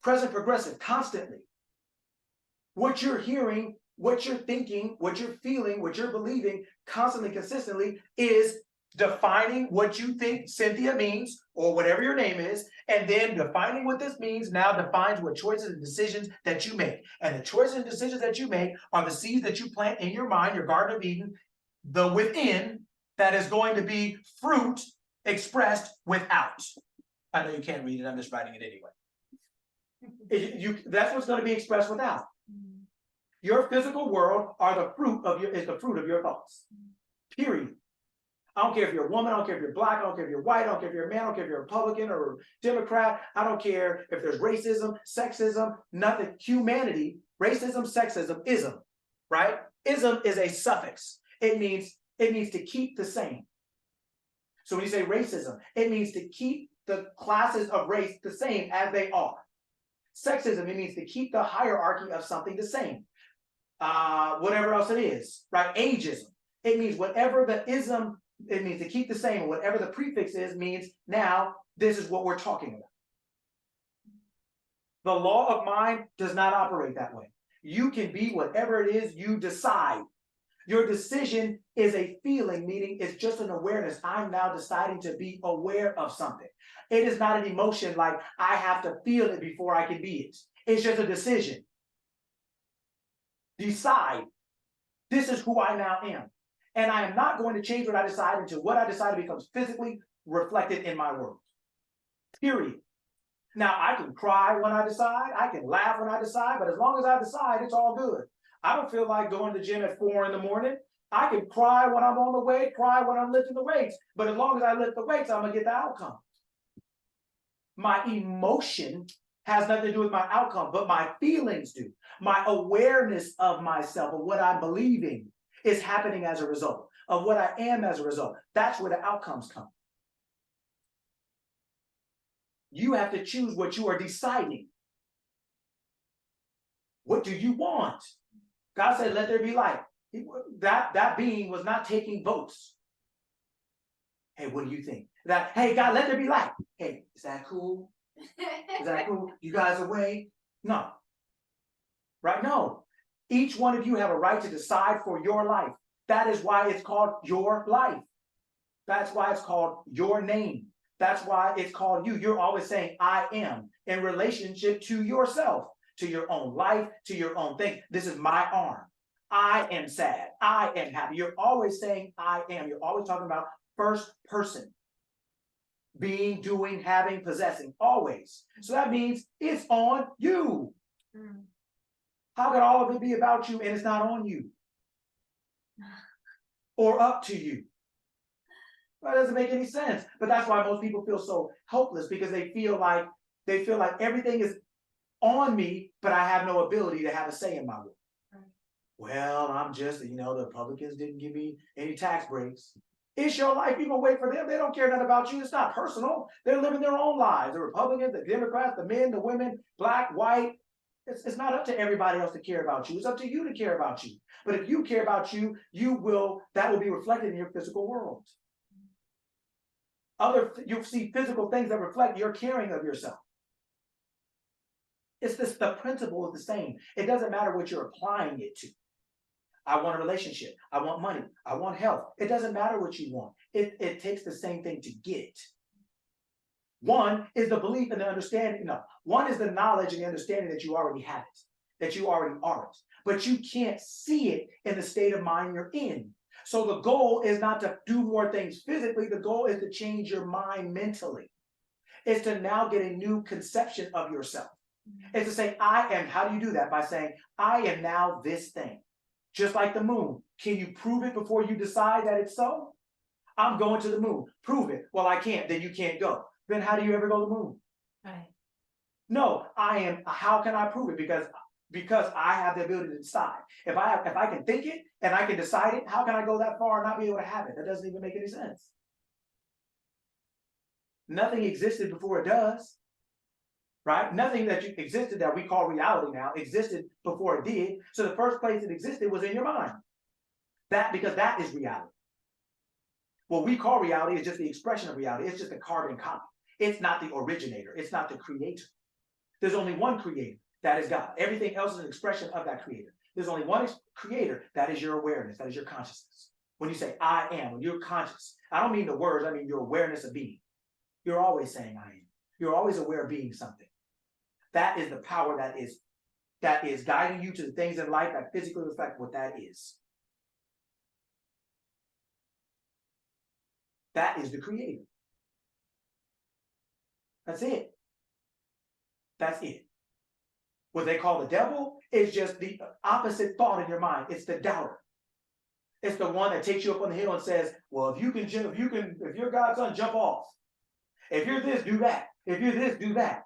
present progressive, constantly. What you're hearing, what you're thinking, what you're feeling, what you're believing, constantly, consistently, is defining what you think Cynthia means, or whatever your name is, and then defining what this means now defines what choices and decisions that you make. And the choices and decisions that you make are the seeds that you plant in your mind, your Garden of Eden, the within, that is going to be fruit expressed without. I know you can't read it, I'm just writing it anyway. That's what's going to be expressed without. Your physical world is the fruit of your thoughts. Period. I don't care if you're a woman, I don't care if you're black, I don't care if you're white, I don't care if you're a man, I don't care if you're a Republican or Democrat, I don't care if there's racism, sexism, nothing. Humanity, racism, sexism, ism, right? Ism is a suffix. It means to keep the same. So when you say racism, it means to keep the classes of race the same as they are. Sexism, it means to keep the hierarchy of something the same. Whatever else it is, right? Ageism, it means whatever the ism, it means to keep the same, and whatever the prefix is means now this is what we're talking about. The law of mind does not operate that way. You can be whatever it is you decide. Your decision is a feeling, meaning it's just an awareness. I'm now deciding to be aware of something. It is not an emotion like I have to feel it before I can be it. It's just a decision. Decide. This is who I now am. And I am not going to change what I decide until what I decide becomes physically reflected in my world. Period. Now, I can cry when I decide. I can laugh when I decide. But as long as I decide, it's all good. I don't feel like going to the gym at 4 in the morning. I can cry when I'm on the way, cry when I'm lifting the weights. But as long as I lift the weights, I'm going to get the outcome. My emotion has nothing to do with my outcome, but my feelings do. My awareness of myself, of what I'm believing, is happening as a result of what I am as a result. That's where the outcomes come. You have to choose what you are deciding. What do you want? God said, let there be light. That being was not taking votes. Hey, what do you think? That, hey, God, let there be light. Hey, is that cool? Is that cool? You guys away? No. Right? No. Each one of you have a right to decide for your life. That is why it's called your life. That's why it's called your name. That's why it's called you. You're always saying, I am, in relationship to yourself, to your own life, to your own thing. This is my arm. I am sad. I am happy. You're always saying, I am. You're always talking about first person. Being, doing, having, possessing, always. So that means it's on you. How could all of it be about you and it's not on you? Or up to you? That doesn't make any sense. But that's why most people feel so hopeless, because they feel like everything is on me, but I have no ability to have a say in my world. Well, I'm just, the Republicans didn't give me any tax breaks. It's your life. You gonna wait for them. They don't care nothing about you. It's not personal. They're living their own lives. The Republicans, the Democrats, the men, the women, black, white. It's not up to everybody else to care about you. It's up to you to care about you. But if you care about you, that will be reflected in your physical world. You'll see physical things that reflect your caring of yourself. The principle is the same. It doesn't matter what you're applying it to. I want a relationship. I want money. I want health. It doesn't matter what you want. It takes the same thing to get it. One is the belief and the understanding. No, one is the knowledge and the understanding that you already have it, that you already are it. But you can't see it in the state of mind you're in. So the goal is not to do more things physically. The goal is to change your mind mentally. It's to now get a new conception of yourself. It's to say, I am. How do you do that? By saying, I am now this thing. Just like the moon. Can you prove it before you decide that it's so? I'm going to the moon. Prove it. Well, I can't. Then you can't go. Then how do you ever go to the moon? Right. No, I am. How can I prove it? Because I have the ability to decide. If I can think it and I can decide it, how can I go that far and not be able to have it? That doesn't even make any sense. Nothing existed before it does. Right? Nothing that existed that we call reality now existed before it did. So the first place it existed was in your mind. Because that is reality. What we call reality is just the expression of reality. It's just a carbon copy. It's not the originator. It's not the creator. There's only one creator. That is God. Everything else is an expression of that creator. There's only one creator. That is your awareness. That is your consciousness. When you say I am, when you're conscious, I don't mean the words. I mean your awareness of being. You're always saying I am. You're always aware of being something. That is the power that is guiding you to the things in life that physically reflect what that is. That is the creator. That's it. That's it. What they call the devil is just the opposite thought in your mind. It's the doubter. It's the one that takes you up on the hill and says, well, if you're God's son, jump off. If you're this, do that. If you're this, do that.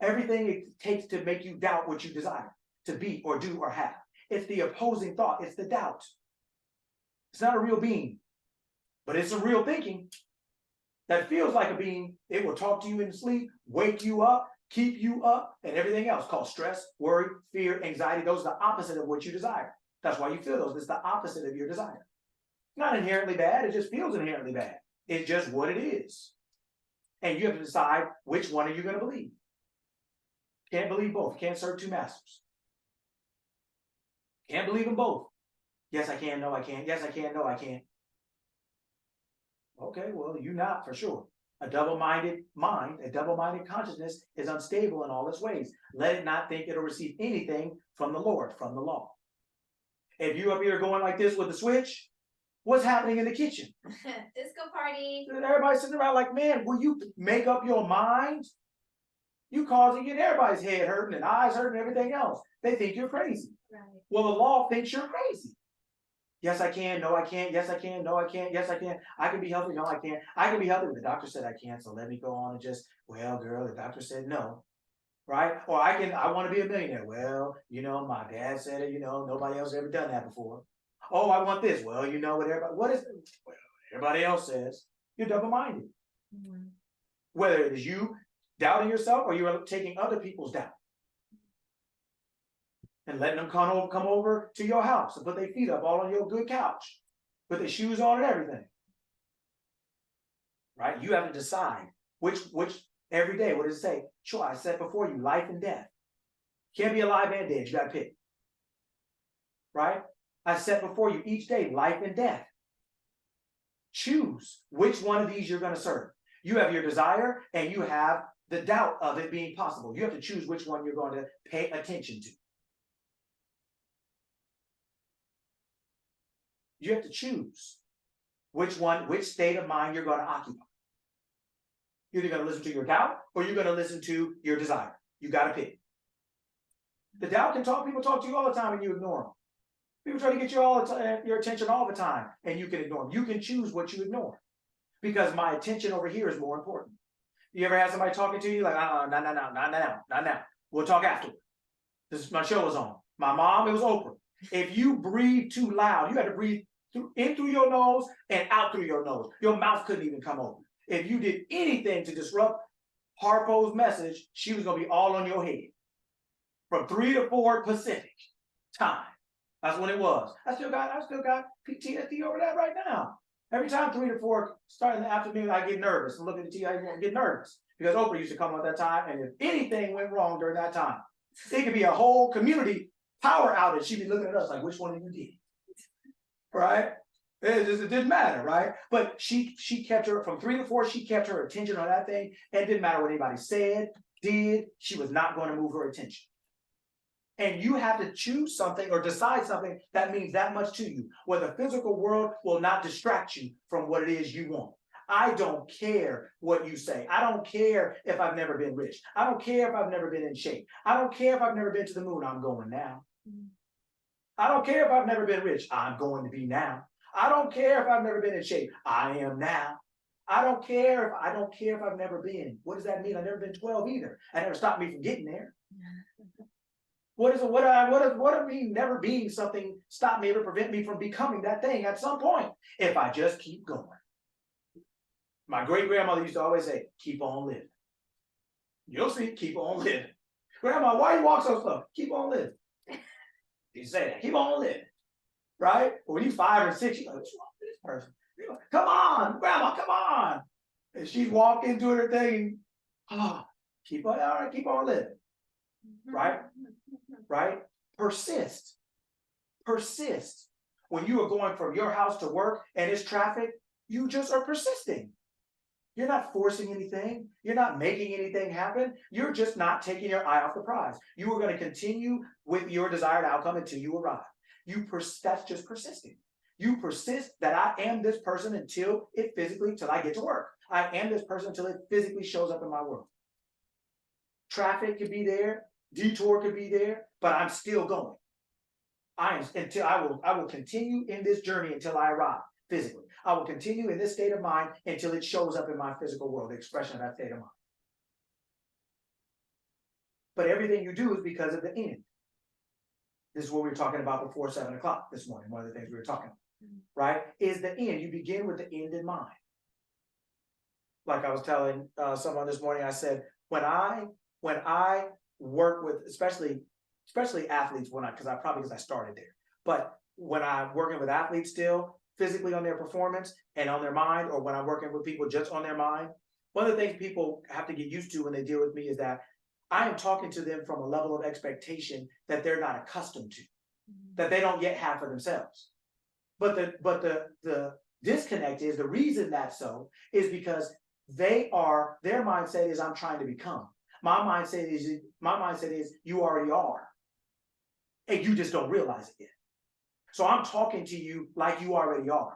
Everything it takes to make you doubt what you desire to be or do or have. It's the opposing thought. It's the doubt. It's not a real being, but it's a real thinking that feels like a being. It will talk to you in sleep, wake you up, keep you up, and everything else called stress, worry, fear, anxiety. Those are the opposite of what you desire. That's why you feel those. It's the opposite of your desire. Not inherently bad. It just feels inherently bad. It's just what it is. And you have to decide which one are you going to believe. Can't believe both. Can't serve two masters. Can't believe them both. Yes, I can. No, I can't. Yes, I can. No, I can't. Okay, well, you not for sure. A double-minded mind, a double-minded consciousness is unstable in all its ways. Let it not think it'll receive anything from the Lord, from the law. If you up here going like this with the switch, what's happening in the kitchen? Disco party. Everybody's sitting around like, man, will you make up your mind? You causing get everybody's head hurting and eyes hurting and everything else. They think you're crazy. Right. Well, the law thinks you're crazy. Yes, I can. No, I can't. Yes, I can. No, I can't. Yes, I can. I can be healthy. No, I can't. I can be healthy. The doctor said I can't. So let me go on and just, well, girl, the doctor said no. Right? Or I want to be a millionaire. Well, my dad said it, nobody else ever done that before. Oh, I want this. Well, what is it? Well, everybody else says. You're double-minded. Mm-hmm. Whether it is you doubting yourself or you're taking other people's doubt. And letting them come over to your house and put their feet up all on your good couch. Put their shoes on and everything. Right? You have to decide which every day, what does it say? Sure, I set before you life and death. Can't be alive and dead, you gotta pick. Right? I set before you each day life and death. Choose which one of these you're gonna serve. You have your desire and you have the doubt of it being possible. You have to choose which one you're going to pay attention to. You have to choose which state of mind you're going to occupy. You're either going to listen to your doubt or you're going to listen to your desire. You got to pick. The doubt people talk to you all the time and you ignore them. People try to get your attention all the time and you can ignore them. You can choose what you ignore because my attention over here is more important. You ever have somebody talking to you like, not now. We'll talk afterward. My show was on. My mom, it was Oprah. If you breathe too loud, you had to breathe in through your nose and out through your nose. Your mouth couldn't even come open. If you did anything to disrupt Harpo's message, she was going to be all on your head. From 3 to 4 Pacific time. That's when it was. I still got PTSD over that right now. Every time 3 to 4, starting in the afternoon, I get nervous. And look at the TV, I get nervous. Because Oprah used to come at that time, and if anything went wrong during that time, it could be a whole community power outage. She'd be looking at us like, which one of you did? Right? It didn't matter, right? But she kept her, from 3 to 4, she kept her attention on that thing. And it didn't matter what anybody said, did, she was not going to move her attention. And you have to choose something or decide something that means that much to you, where the physical world will not distract you from what it is you want. I don't care what you say. I don't care if I've never been rich. I don't care if I've never been in shape. I don't care if I've never been to the moon. I'm going now. I don't care if I've never been rich. I'm going to be now. I don't care if I've never been in shape. I am now. I don't care if I've never been. What does that mean? I've never been 12 either. That never stopped me from getting there. What does mean never being something stop me or prevent me from becoming that thing at some point if I just keep going? My great-grandmother used to always say, keep on living. You'll see, keep on living. Grandma, why you walk so slow? Keep on living. You say that, keep on living. Right? But when you're 5 or 6, you're like, what's wrong with this person? You're like, come on, grandma, come on. And she's walking doing her thing. Keep on, all right, keep on living. Right? Right? Persist. Persist. When you are going from your house to work and it's traffic, you just are persisting. You're not forcing anything. You're not making anything happen. You're just not taking your eye off the prize. You are going to continue with your desired outcome until you arrive. That's just persisting. You persist that I am this person until I get to work. I am this person until it physically shows up in my world. Traffic could be there. detour could be there, but I'm still going. I will continue in this journey until I arrive physically. I will continue in this state of mind until it shows up in my physical world, the expression of that state of mind. But everything you do is because of the end. This is what we were talking about before 7 o'clock this morning. One of the things we were talking about, right? Is the end. You begin with the end in mind. Like I was telling someone this morning, I said, when I work with, especially athletes, because I started there. But when I'm working with athletes still, physically on their performance and on their mind, or when I'm working with people just on their mind, one of the things people have to get used to when they deal with me is that I am talking to them from a level of expectation that they're not accustomed to, that they don't yet have for themselves. But the disconnect is, the reason that's so is because their mindset is I'm trying to become. My mindset is you already are. And you just don't realize it yet. So I'm talking to you like you already are.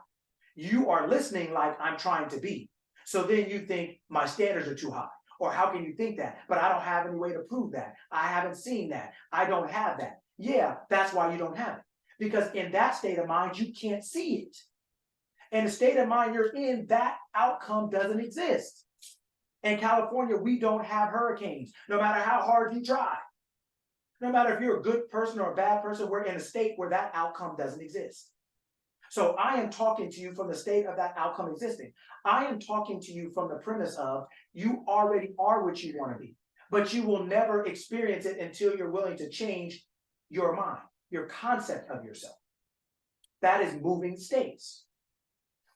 You are listening like I'm trying to be. So then you think my standards are too high. Or how can you think that? But I don't have any way to prove that. I haven't seen that. I don't have that. Yeah, that's why you don't have it. Because in that state of mind, you can't see it. And the state of mind you're in, that outcome doesn't exist. In California, we don't have hurricanes, no matter how hard you try. No matter if you're a good person or a bad person, we're in a state where that outcome doesn't exist. So I am talking to you from the state of that outcome existing. I am talking to you from the premise of you already are what you want to be, but you will never experience it until you're willing to change your mind, your concept of yourself. That is moving states.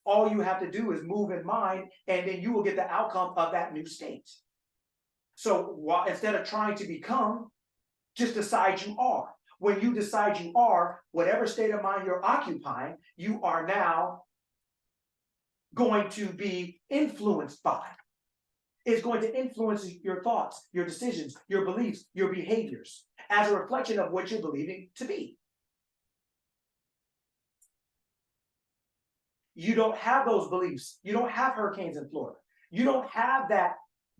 All you have to do is move in mind, and then you will get the outcome of that new state. So instead of trying to become, just decide you are. When you decide you are, whatever state of mind you're occupying, you are now going to be influenced by. It's going to influence your thoughts, your decisions, your beliefs, your behaviors, as a reflection of what you're believing to be. You don't have those beliefs. You don't have hurricanes in Florida. You don't have that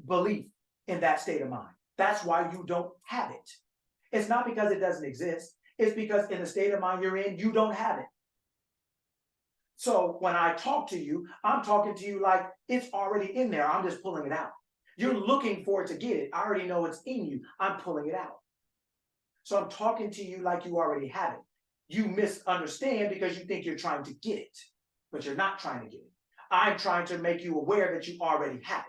belief in that state of mind. That's why you don't have it. It's not because it doesn't exist. It's because in the state of mind you're in, you don't have it. So when I talk to you, I'm talking to you like it's already in there. I'm just pulling it out. You're looking for it to get it. I already know it's in you. I'm pulling it out. So I'm talking to you like you already have it. You misunderstand because you think you're trying to get it, but you're not trying to get it. I'm trying to make you aware that you already have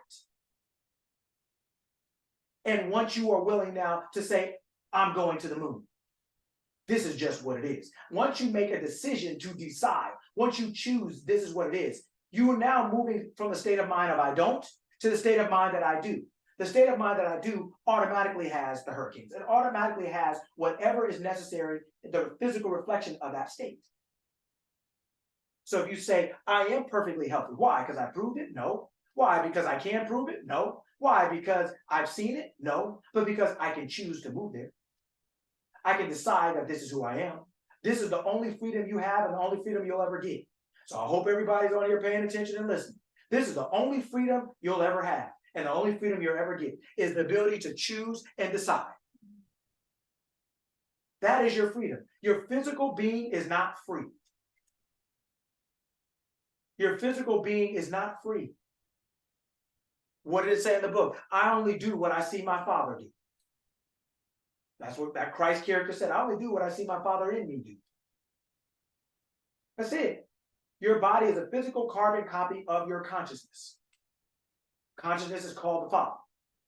it. And once you are willing now to say, I'm going to the moon, this is just what it is. Once you make a decision to decide, once you choose, this is what it is, you are now moving from the state of mind of I don't to the state of mind that I do. The state of mind that I do automatically has the hurricanes. It automatically has whatever is necessary, the physical reflection of that state. So if you say, I am perfectly healthy. Why? Because I proved it? No. Why? Because I can prove it? No. Why? Because I've seen it? No. But because I can choose to move there. I can decide that this is who I am. This is the only freedom you have and the only freedom you'll ever get. So I hope everybody's on here paying attention and listening. This is the only freedom you'll ever have. And the only freedom you'll ever get is the ability to choose and decide. That is your freedom. Your physical being is not free. Your physical being is not free. What did it say in the book? I only do what I see my Father do. That's what that Christ character said. I only do what I see my Father in me do. That's it. Your body is a physical carbon copy of your consciousness. Consciousness is called the Father.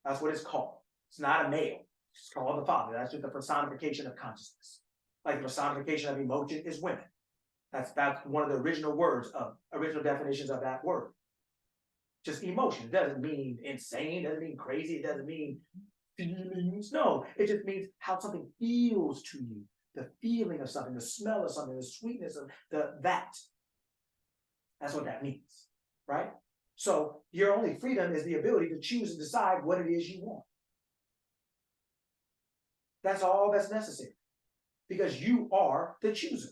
That's what it's called. It's not a male. It's called the Father. That's just the personification of consciousness. Like the personification of emotion is women. That's one of the original definitions of that word. Just emotion. It doesn't mean insane. It doesn't mean crazy. It doesn't mean feelings. No, it just means how something feels to you. The feeling of something, the smell of something, the sweetness of that. That's what that means, right? So your only freedom is the ability to choose and decide what it is you want. That's all that's necessary because you are the chooser.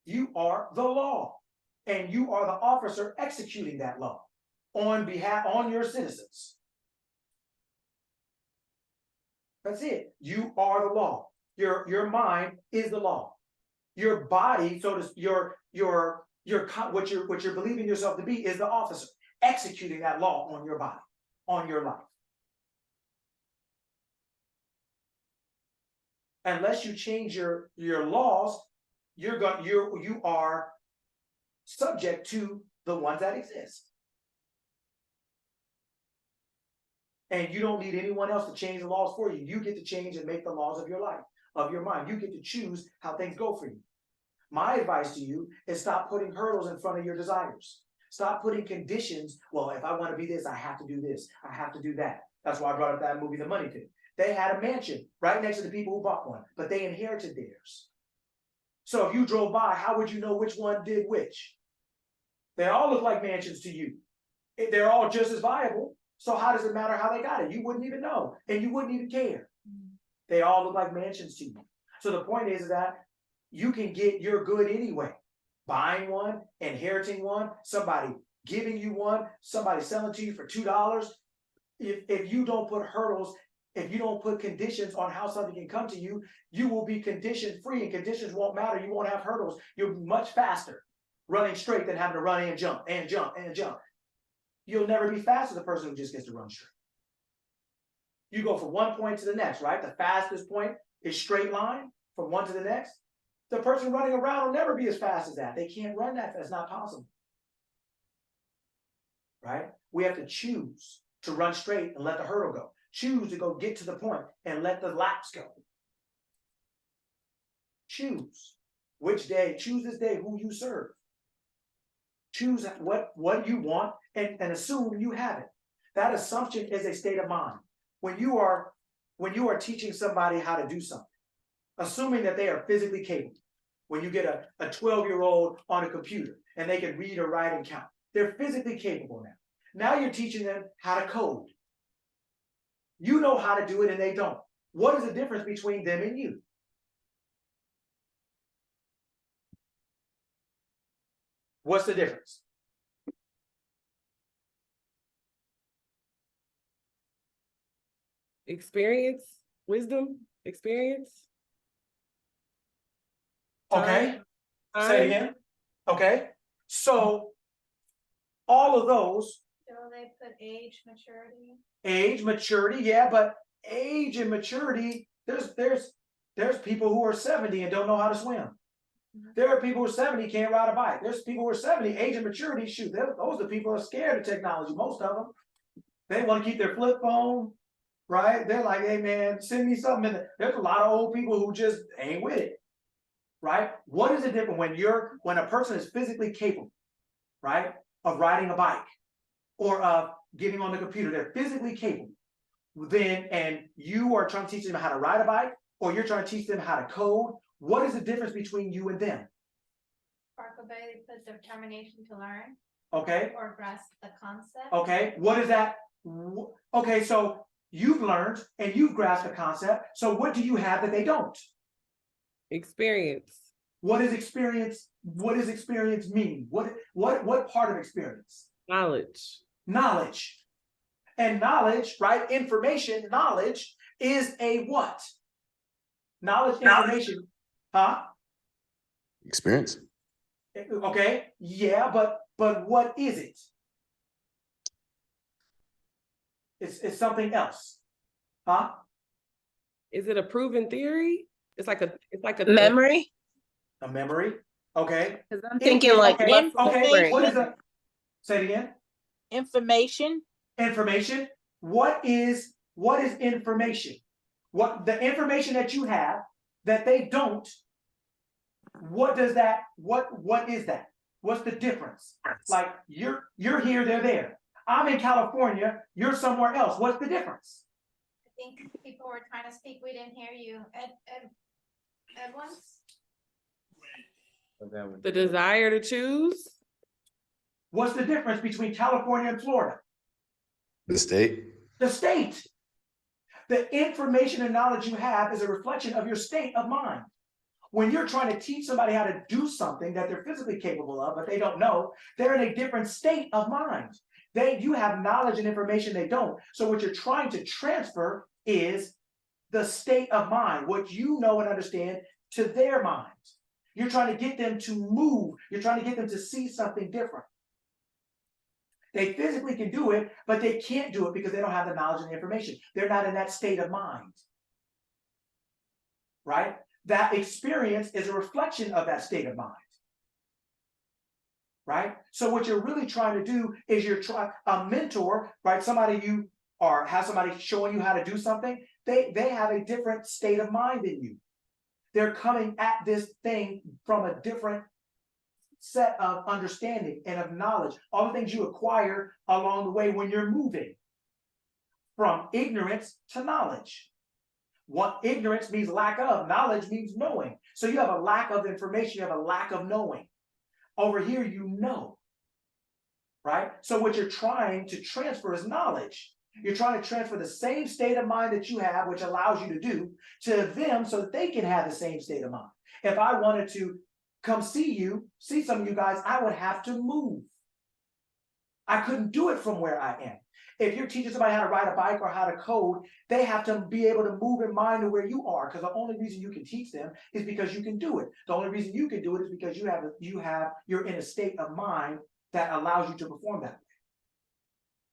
You are the law, and you are the officer executing that law on your citizens. That's it. You are the law. Your mind is the law. Your body, so to what you're believing yourself to be is the officer executing that law on your body, on your life. Unless you change your laws, you are subject to the ones that exist. And you don't need anyone else to change the laws for you. You get to change and make the laws of your life, of your mind. You get to choose how things go for you. My advice to you is stop putting hurdles in front of your desires. Stop putting conditions. Well, if I want to be this, I have to do this. I have to do that. That's why I brought up that movie, The Money Pit. They had a mansion right next to the people who bought one, but they inherited theirs. So if you drove by, how would you know which one did which? They all look like mansions to you. They're all just as viable. So how does it matter how they got it? You wouldn't even know, and you wouldn't even care. They all look like mansions to you. So the point is that you can get your good anyway. Buying one, inheriting one, somebody giving you one, somebody selling to you for $2. If you don't put hurdles, if you don't put conditions on how something can come to you, you will be condition free, and conditions won't matter. You won't have hurdles. You'll be much faster running straight than having to run and jump and jump and jump. You'll never be fast as the person who just gets to run straight. You go from one point to the next, right? The fastest point is straight line from one to the next. The person running around will never be as fast as that. They can't run that fast. It's not possible. Right? We have to choose to run straight and let the hurdle go. Choose to go get to the point and let the laps go. Choose which day. Choose this day who you serve. Choose what you want and assume you have it. That assumption is a state of mind. When you are teaching somebody how to do something, assuming that they are physically capable. When you get a 12-year-old on a computer and they can read or write and count, they're physically capable now. Now you're teaching them how to code. You know how to do it and they don't. What is the difference between them and you? What's the difference? Experience, wisdom, experience. Okay. Say it again. Okay. So all of those. So they put age, maturity. Age, maturity, yeah, but age and maturity, there's people who are 70 and don't know how to swim. There are people who are 70 can't ride a bike. There's people who are 70, age and maturity, shoot, those are the people who are scared of technology, most of them. They want to keep their flip phone, right? They're like, hey man, send me something. There's a lot of old people who just ain't with it, right? What is the difference when a person is physically capable, right, of riding a bike or of getting on the computer? They're physically capable. Then, and you are trying to teach them how to ride a bike, or you're trying to teach them how to code. What is the difference between you and them? Ability put determination to learn. Okay. Or grasp the concept. Okay. What is that? Okay, so you've learned and you've grasped the concept. So what do you have that they don't? Experience. What is experience? What does experience mean? What part of experience? Knowledge. Knowledge. And knowledge, right? Information, knowledge is a what? Knowledge, information, huh? Experience. Okay, yeah, but what is it? It's something else, huh? Is it a proven theory? It's like a Memory. A memory. Okay. Because I'm thinking like okay. What is that? Say it again. Information. Information. What is information? What the information that you have that they don't? What does that? What is that? What's the difference? Like you're here, they're there. I'm in California, you're somewhere else. What's the difference? I think people were trying to speak. We didn't hear you. At once. The desire to choose. What's the difference between California and Florida? The state. The state. The information and knowledge you have is a reflection of your state of mind. When you're trying to teach somebody how to do something that they're physically capable of, but they don't know, they're in a different state of mind. You have knowledge and information they don't. So what you're trying to transfer is the state of mind, what you know and understand, to their minds. You're trying to get them to move. You're trying to get them to see something different. They physically can do it, but they can't do it because they don't have the knowledge and the information. They're not in that state of mind. Right? That experience is a reflection of that state of mind. Right? So what you're really trying to do is you're trying a mentor, right? Somebody you or have somebody showing you how to do something, they have a different state of mind than you. They're coming at this thing from a different set of understanding and of knowledge, all the things you acquire along the way when you're moving from ignorance to knowledge. What ignorance means lack of, knowledge means knowing. So you have a lack of information, you have a lack of knowing. Over here, you know, right? So what you're trying to transfer is knowledge. You're trying to transfer the same state of mind that you have, which allows you to do, to them so that they can have the same state of mind. If I wanted to come see some of you guys, I would have to move. I couldn't do it from where I am. If you're teaching somebody how to ride a bike or how to code, they have to be able to move in mind to where you are, because the only reason you can teach them is because you can do it. The only reason you can do it is because you're in a state of mind that allows you to perform that way.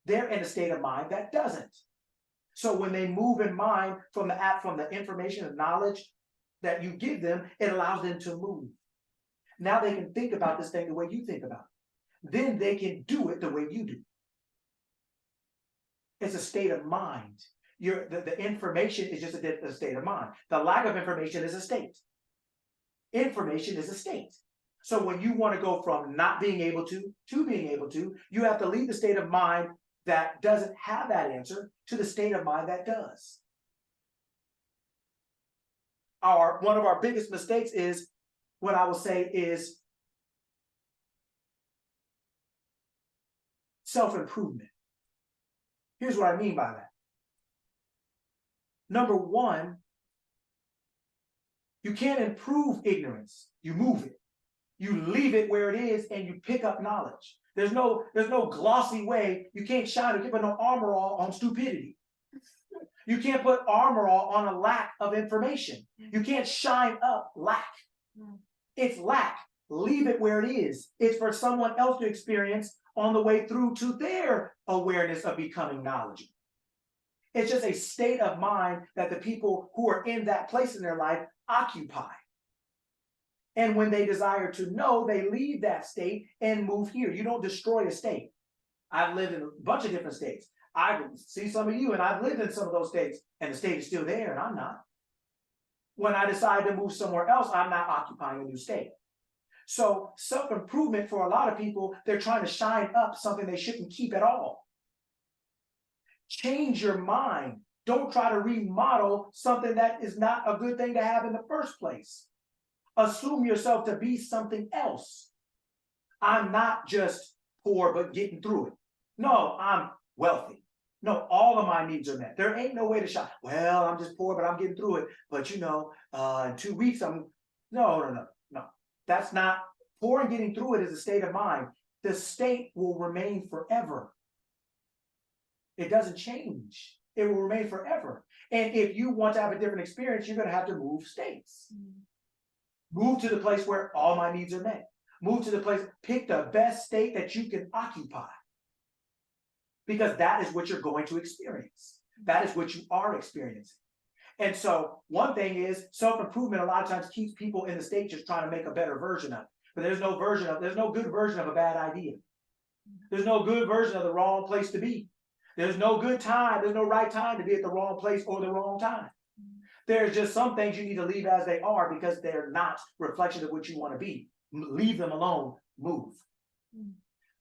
They're in a state of mind that doesn't. So when they move in mind from the information and knowledge that you give them, it allows them to move. Now they can think about this thing the way you think about it. Then they can do it the way you do. It's a state of mind. The information is just a state of mind. The lack of information is a state. Information is a state. So when you want to go from not being able to being able to, you have to leave the state of mind that doesn't have that answer to the state of mind that does. One of our biggest mistakes is what I will say is self-improvement. Here's what I mean by that. Number one, you can't improve ignorance. You move it. You leave it where it is and you pick up knowledge. There's no glossy way. You can't shine. You can't put no armor all on stupidity. You can't put armor all on a lack of information. You can't shine up lack. It's lack. Leave it where it is. It's for someone else to experience on the way through to their awareness of becoming knowledgeable. It's just a state of mind that the people who are in that place in their life occupy. And when they desire to know, they leave that state and move here. You don't destroy a state. I've lived in a bunch of different states. I can see some of you, and I've lived in some of those states, and the state is still there, and I'm not. When I decide to move somewhere else, I'm not occupying a new state. So self-improvement for a lot of people, they're trying to shine up something they shouldn't keep at all. Change your mind. Don't try to remodel something that is not a good thing to have in the first place. Assume yourself to be something else. I'm not just poor, but getting through it. No, I'm wealthy. No, all of my needs are met. There ain't no way to shop. Well, I'm just poor, but I'm getting through it. But in 2 weeks, no. That's not, poor and getting through it is a state of mind. The state will remain forever. It doesn't change. It will remain forever. And if you want to have a different experience, you're going to have to move states. Move to the place where all my needs are met. Move to the place, pick the best state that you can occupy. Because that is what you're going to experience. That is what you are experiencing. And so one thing is self-improvement a lot of times keeps people in the state just trying to make a better version of it. But there's no good version of a bad idea. There's no good version of the wrong place to be. There's no good time. There's no right time to be at the wrong place or the wrong time. There's just some things you need to leave as they are because they're not reflections of what you want to be. Leave them alone. Move.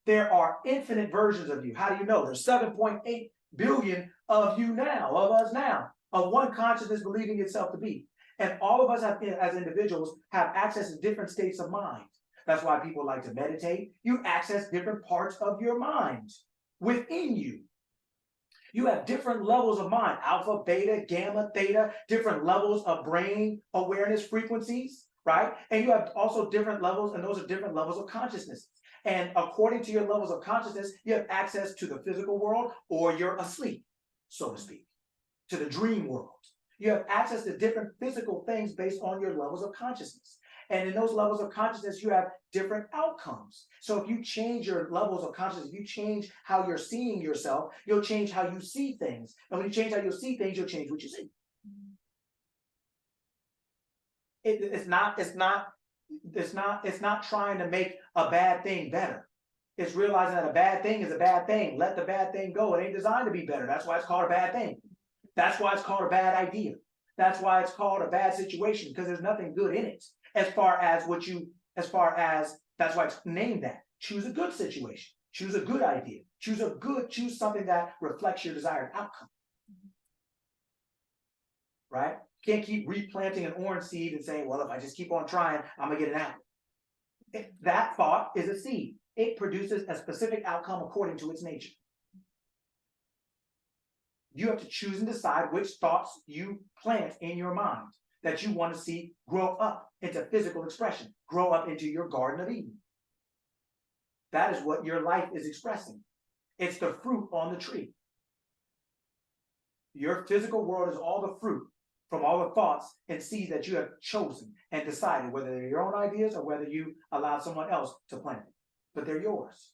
There are infinite versions of you. How do you know? There's 7.8 billion of you now, of us now, of one consciousness believing itself to be. And all of us have, as individuals, have access to different states of mind. That's why people like to meditate. You access different parts of your mind within you. You have different levels of mind, alpha, beta, gamma, theta, different levels of brain awareness frequencies, right? And you have also different levels, and those are different levels of consciousness. And according to your levels of consciousness, you have access to the physical world, or you're asleep, so to speak, to the dream world. You have access to different physical things based on your levels of consciousness. And in those levels of consciousness, you have different outcomes. So if you change your levels of consciousness, if you change how you're seeing yourself, you'll change how you see things. And when you change how you see things, you'll change what you see. It's not trying to make a bad thing better. It's realizing that a bad thing is a bad thing. Let the bad thing go. It ain't designed to be better. That's why it's called a bad thing. That's why it's called a bad idea. That's why it's called a bad situation, because there's nothing good in it. That's why it's named that. Choose a good situation. Choose a good idea. Choose something that reflects your desired outcome. Right? You can't keep replanting an orange seed and saying, well, if I just keep on trying, I'm gonna get an apple. That thought is a seed. It produces a specific outcome according to its nature. You have to choose and decide which thoughts you plant in your mind that you want to see grow up into physical expression, grow up into your Garden of Eden. That is what your life is expressing. It's the fruit on the tree. Your physical world is all the fruit from all the thoughts and seeds that you have chosen and decided, whether they're your own ideas or whether you allow someone else to plant it, but they're yours.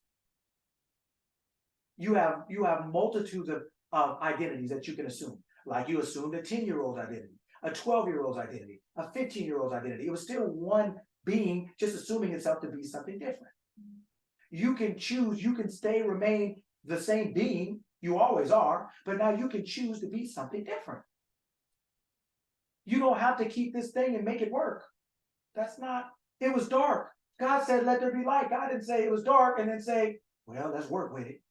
You have multitudes of identities that you can assume. Like you assumed a 10-year-old's identity, a 12-year-old's identity, a 15-year-old's identity. It was still one being just assuming itself to be something different. You can choose, you can remain the same being you always are, but now you can choose to be something different. You don't have to keep this thing and make it work. It was dark. God said, let there be light. God didn't say it was dark and then say, well, let's work with it.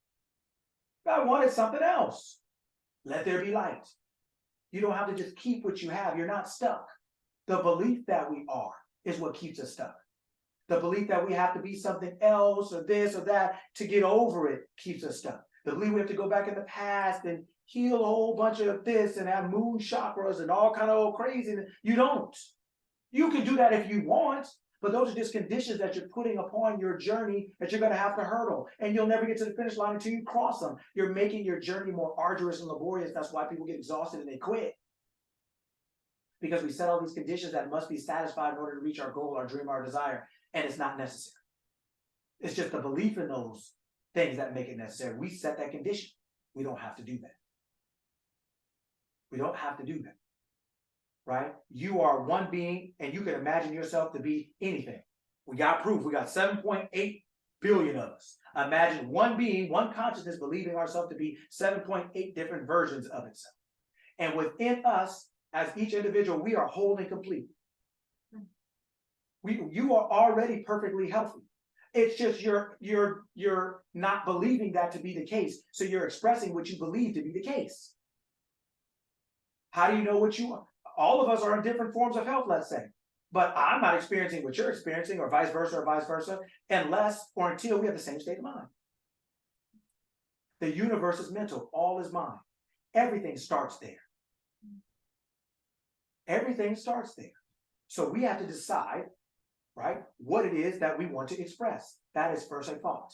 God wanted something else. Let there be light. You don't have to just keep what you have. You're not stuck. The belief that we are is what keeps us stuck. The belief that we have to be something else or this or that to get over it keeps us stuck. The belief we have to go back in the past and heal a whole bunch of this and have moon chakras and all kind of old crazy. You don't. You can do that if you want, but those are just conditions that you're putting upon your journey that you're going to have to hurdle. And you'll never get to the finish line until you cross them. You're making your journey more arduous and laborious. That's why people get exhausted and they quit. Because we set all these conditions that must be satisfied in order to reach our goal, our dream, our desire. And it's not necessary. It's just the belief in those things that make it necessary. We set that condition. We don't have to do that. We don't have to do that. Right? You are one being and you can imagine yourself to be anything. We got proof. We got 7.8 billion of us. Imagine one being, one consciousness believing ourselves to be 7.8 different versions of itself. And within us, as each individual, we are whole and complete. You are already perfectly healthy. It's just you're not believing that to be the case. So you're expressing what you believe to be the case. How do you know what you are? All of us are in different forms of health, let's say. But I'm not experiencing what you're experiencing or vice versa, unless or until we have the same state of mind. The universe is mental, all is mind. Everything starts there. Everything starts there. So we have to decide, right, what it is that we want to express. That is first a thought.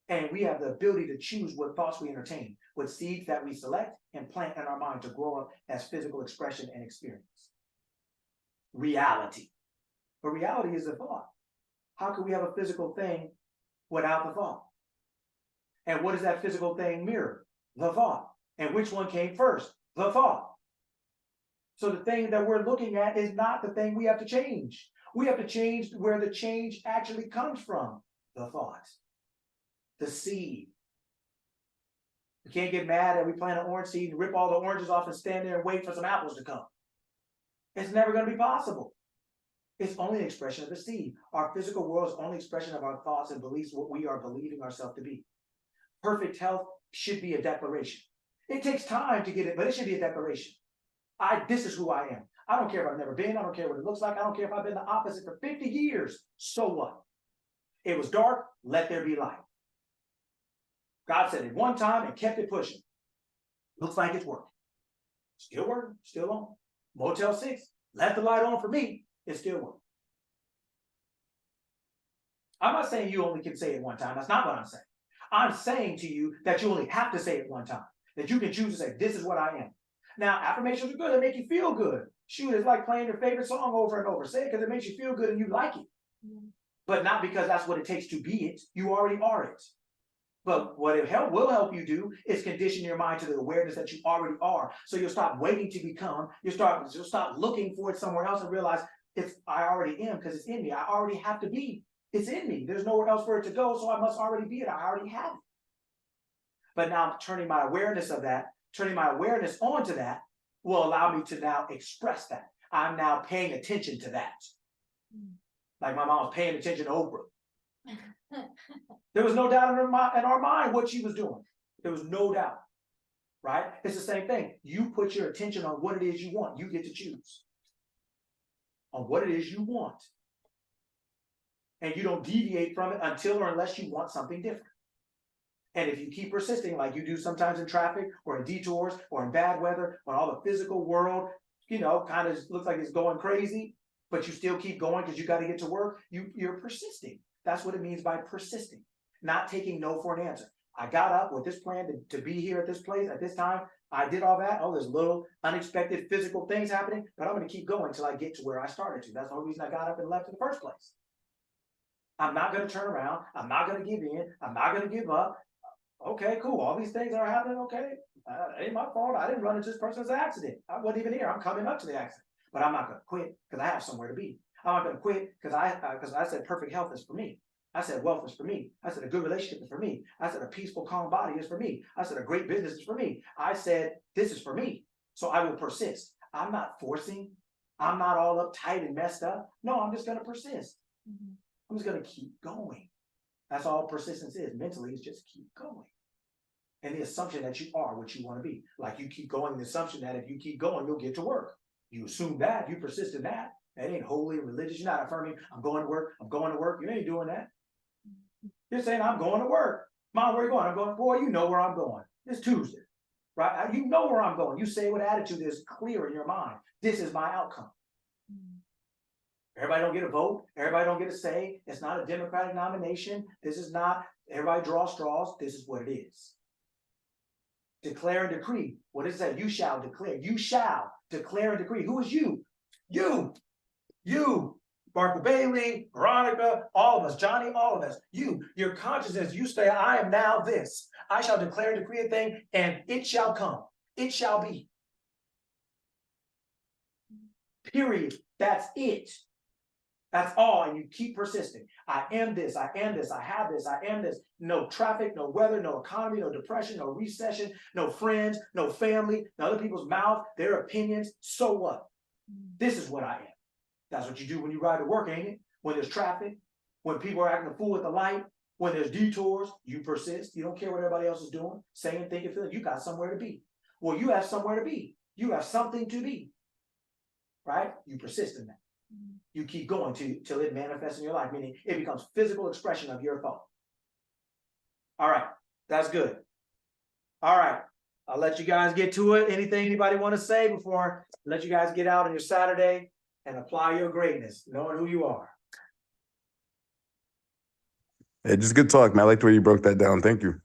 And we have the ability to choose what thoughts we entertain, what seeds that we select and plant in our mind to grow up as physical expression and experience. Reality. But reality is a thought. How can we have a physical thing without the thought? And what does that physical thing mirror? The thought. And which one came first? The thought. So the thing that we're looking at is not the thing we have to change. We have to change where the change actually comes from. The thought. The seed. We can't get mad that we plant an orange seed and rip all the oranges off and stand there and wait for some apples to come. It's never going to be possible. It's only an expression of the seed. Our physical world is only an expression of our thoughts and beliefs, what we are believing ourselves to be. Perfect health should be a declaration. It takes time to get it, but it should be a declaration. This is who I am. I don't care if I've never been. I don't care what it looks like. I don't care if I've been the opposite for 50 years. So what? It was dark. Let there be light. God said it one time and kept it pushing. Looks like it's working. Still working. Still on. Motel 6. Left the light on for me. It's still working. I'm not saying you only can say it one time. That's not what I'm saying. I'm saying to you that you only have to say it one time. That you can choose to say, this is what I am. Now, affirmations are good, they make you feel good. Shoot, it's like playing your favorite song over and over. Say it because it makes you feel good and you like it. But not because that's what it takes to be it. You already are it. But what it will help you do is condition your mind to the awareness that you already are. So you'll stop waiting to become, you'll stop looking for it somewhere else and realize I already am because it's in me. I already have to be. It's in me. There's nowhere else for it to go, so I must already be it. I already have it. But now I'm turning my awareness of that, turning my awareness onto that will allow me to now express that. I'm now paying attention to that. Like my mom was paying attention to Oprah. There was no doubt in our mind what she was doing. There was no doubt, right? It's the same thing. You put your attention on what it is you want. You get to choose on what it is you want. And you don't deviate from it until or unless you want something different. And if you keep persisting like you do sometimes in traffic or in detours or in bad weather, when all the physical world, kind of looks like it's going crazy, but you still keep going because you got to get to work, you're persisting. That's what it means by persisting. Not taking no for an answer. I got up with this plan to be here at this place at this time. I did all that. Oh, there's little unexpected physical things happening, but I'm going to keep going until I get to where I started to. That's the whole reason I got up and left in the first place. I'm not going to turn around. I'm not going to give in. I'm not going to give up. Okay, cool. All these things are happening. Okay. It ain't my fault. I didn't run into this person's accident. I wasn't even here. I'm coming up to the accident, but I'm not going to quit because I have somewhere to be. I'm not going to quit because I said perfect health is for me. I said wealth is for me. I said a good relationship is for me. I said a peaceful, calm body is for me. I said a great business is for me. I said this is for me. So I will persist. I'm not forcing. I'm not all uptight and messed up. No, I'm just going to persist. I'm just going to keep going. That's all persistence is. Mentally, it's just keep going. And the assumption that you are what you want to be. Like you keep going, the assumption that if you keep going, you'll get to work. You assume that, you persist in that. That ain't holy and religious. You're not affirming, I'm going to work, I'm going to work. You ain't doing that. You're saying, I'm going to work. Mom, where are you going? I'm going, boy, you know where I'm going. It's Tuesday, right? You know where I'm going. You say what attitude is clear in your mind. This is my outcome. Everybody don't get a vote. Everybody don't get a say. It's not a Democratic nomination. This is not, everybody draw straws. This is what it is. Declare and decree. What does it say? You shall declare. You shall declare and decree. Who is you? You. Marco Bailey, Veronica, all of us, Johnny, all of us. Your consciousness, you say, I am now this. I shall declare and decree a thing, and it shall come. It shall be. Period. That's it. That's all. And you keep persisting. I am this. I am this. I have this. I am this. No traffic, no weather, no economy, no depression, no recession, no friends, no family, no other people's mouth, their opinions. So what? This is what I am. That's what you do when you ride to work, ain't it? When there's traffic, when people are acting a fool at the light, when there's detours, you persist. You don't care what everybody else is doing, saying, thinking, feeling. You got somewhere to be. Well, you have somewhere to be. You have something to be. Right? You persist in that. You keep going till it manifests in your life, meaning it becomes physical expression of your thought. All right. That's good. All right. I'll let you guys get to it. Anything anybody want to say before I let you guys get out on your Saturday and apply your greatness, knowing who you are? Hey, just good talk, man. I like the way you broke that down. Thank you.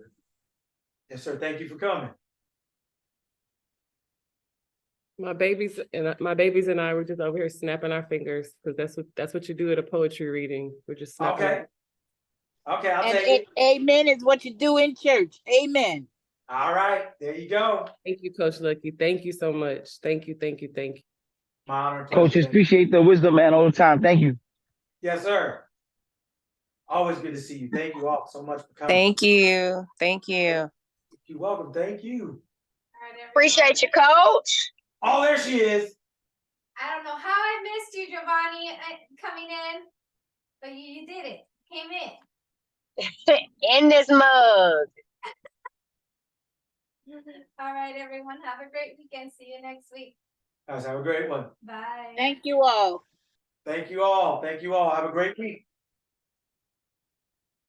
Yes, sir. Thank you for coming. My babies and I were just over here snapping our fingers because that's what you do at a poetry reading. We're just snapping. Okay. Okay, I'll And take it. amen is what you do in church. Amen. All right, there you go. Thank you, Coach Lucky. Thank you so much. Thank you. My honor and pleasure. Coaches, appreciate the wisdom, man, all the time. Thank you. Yes, sir. Always good to see you. Thank you all so much for coming. Thank you. Thank you. You're welcome. Thank you. All right, everyone. Appreciate you, coach. Oh, there she is. I don't know how I missed you, Giovanni, coming in, but you did it. Came in. In this mug. All right, everyone. Have a great weekend. See you next week. Guys, have a great one. Bye. Thank you all. Thank you all. Thank you all. Have a great week.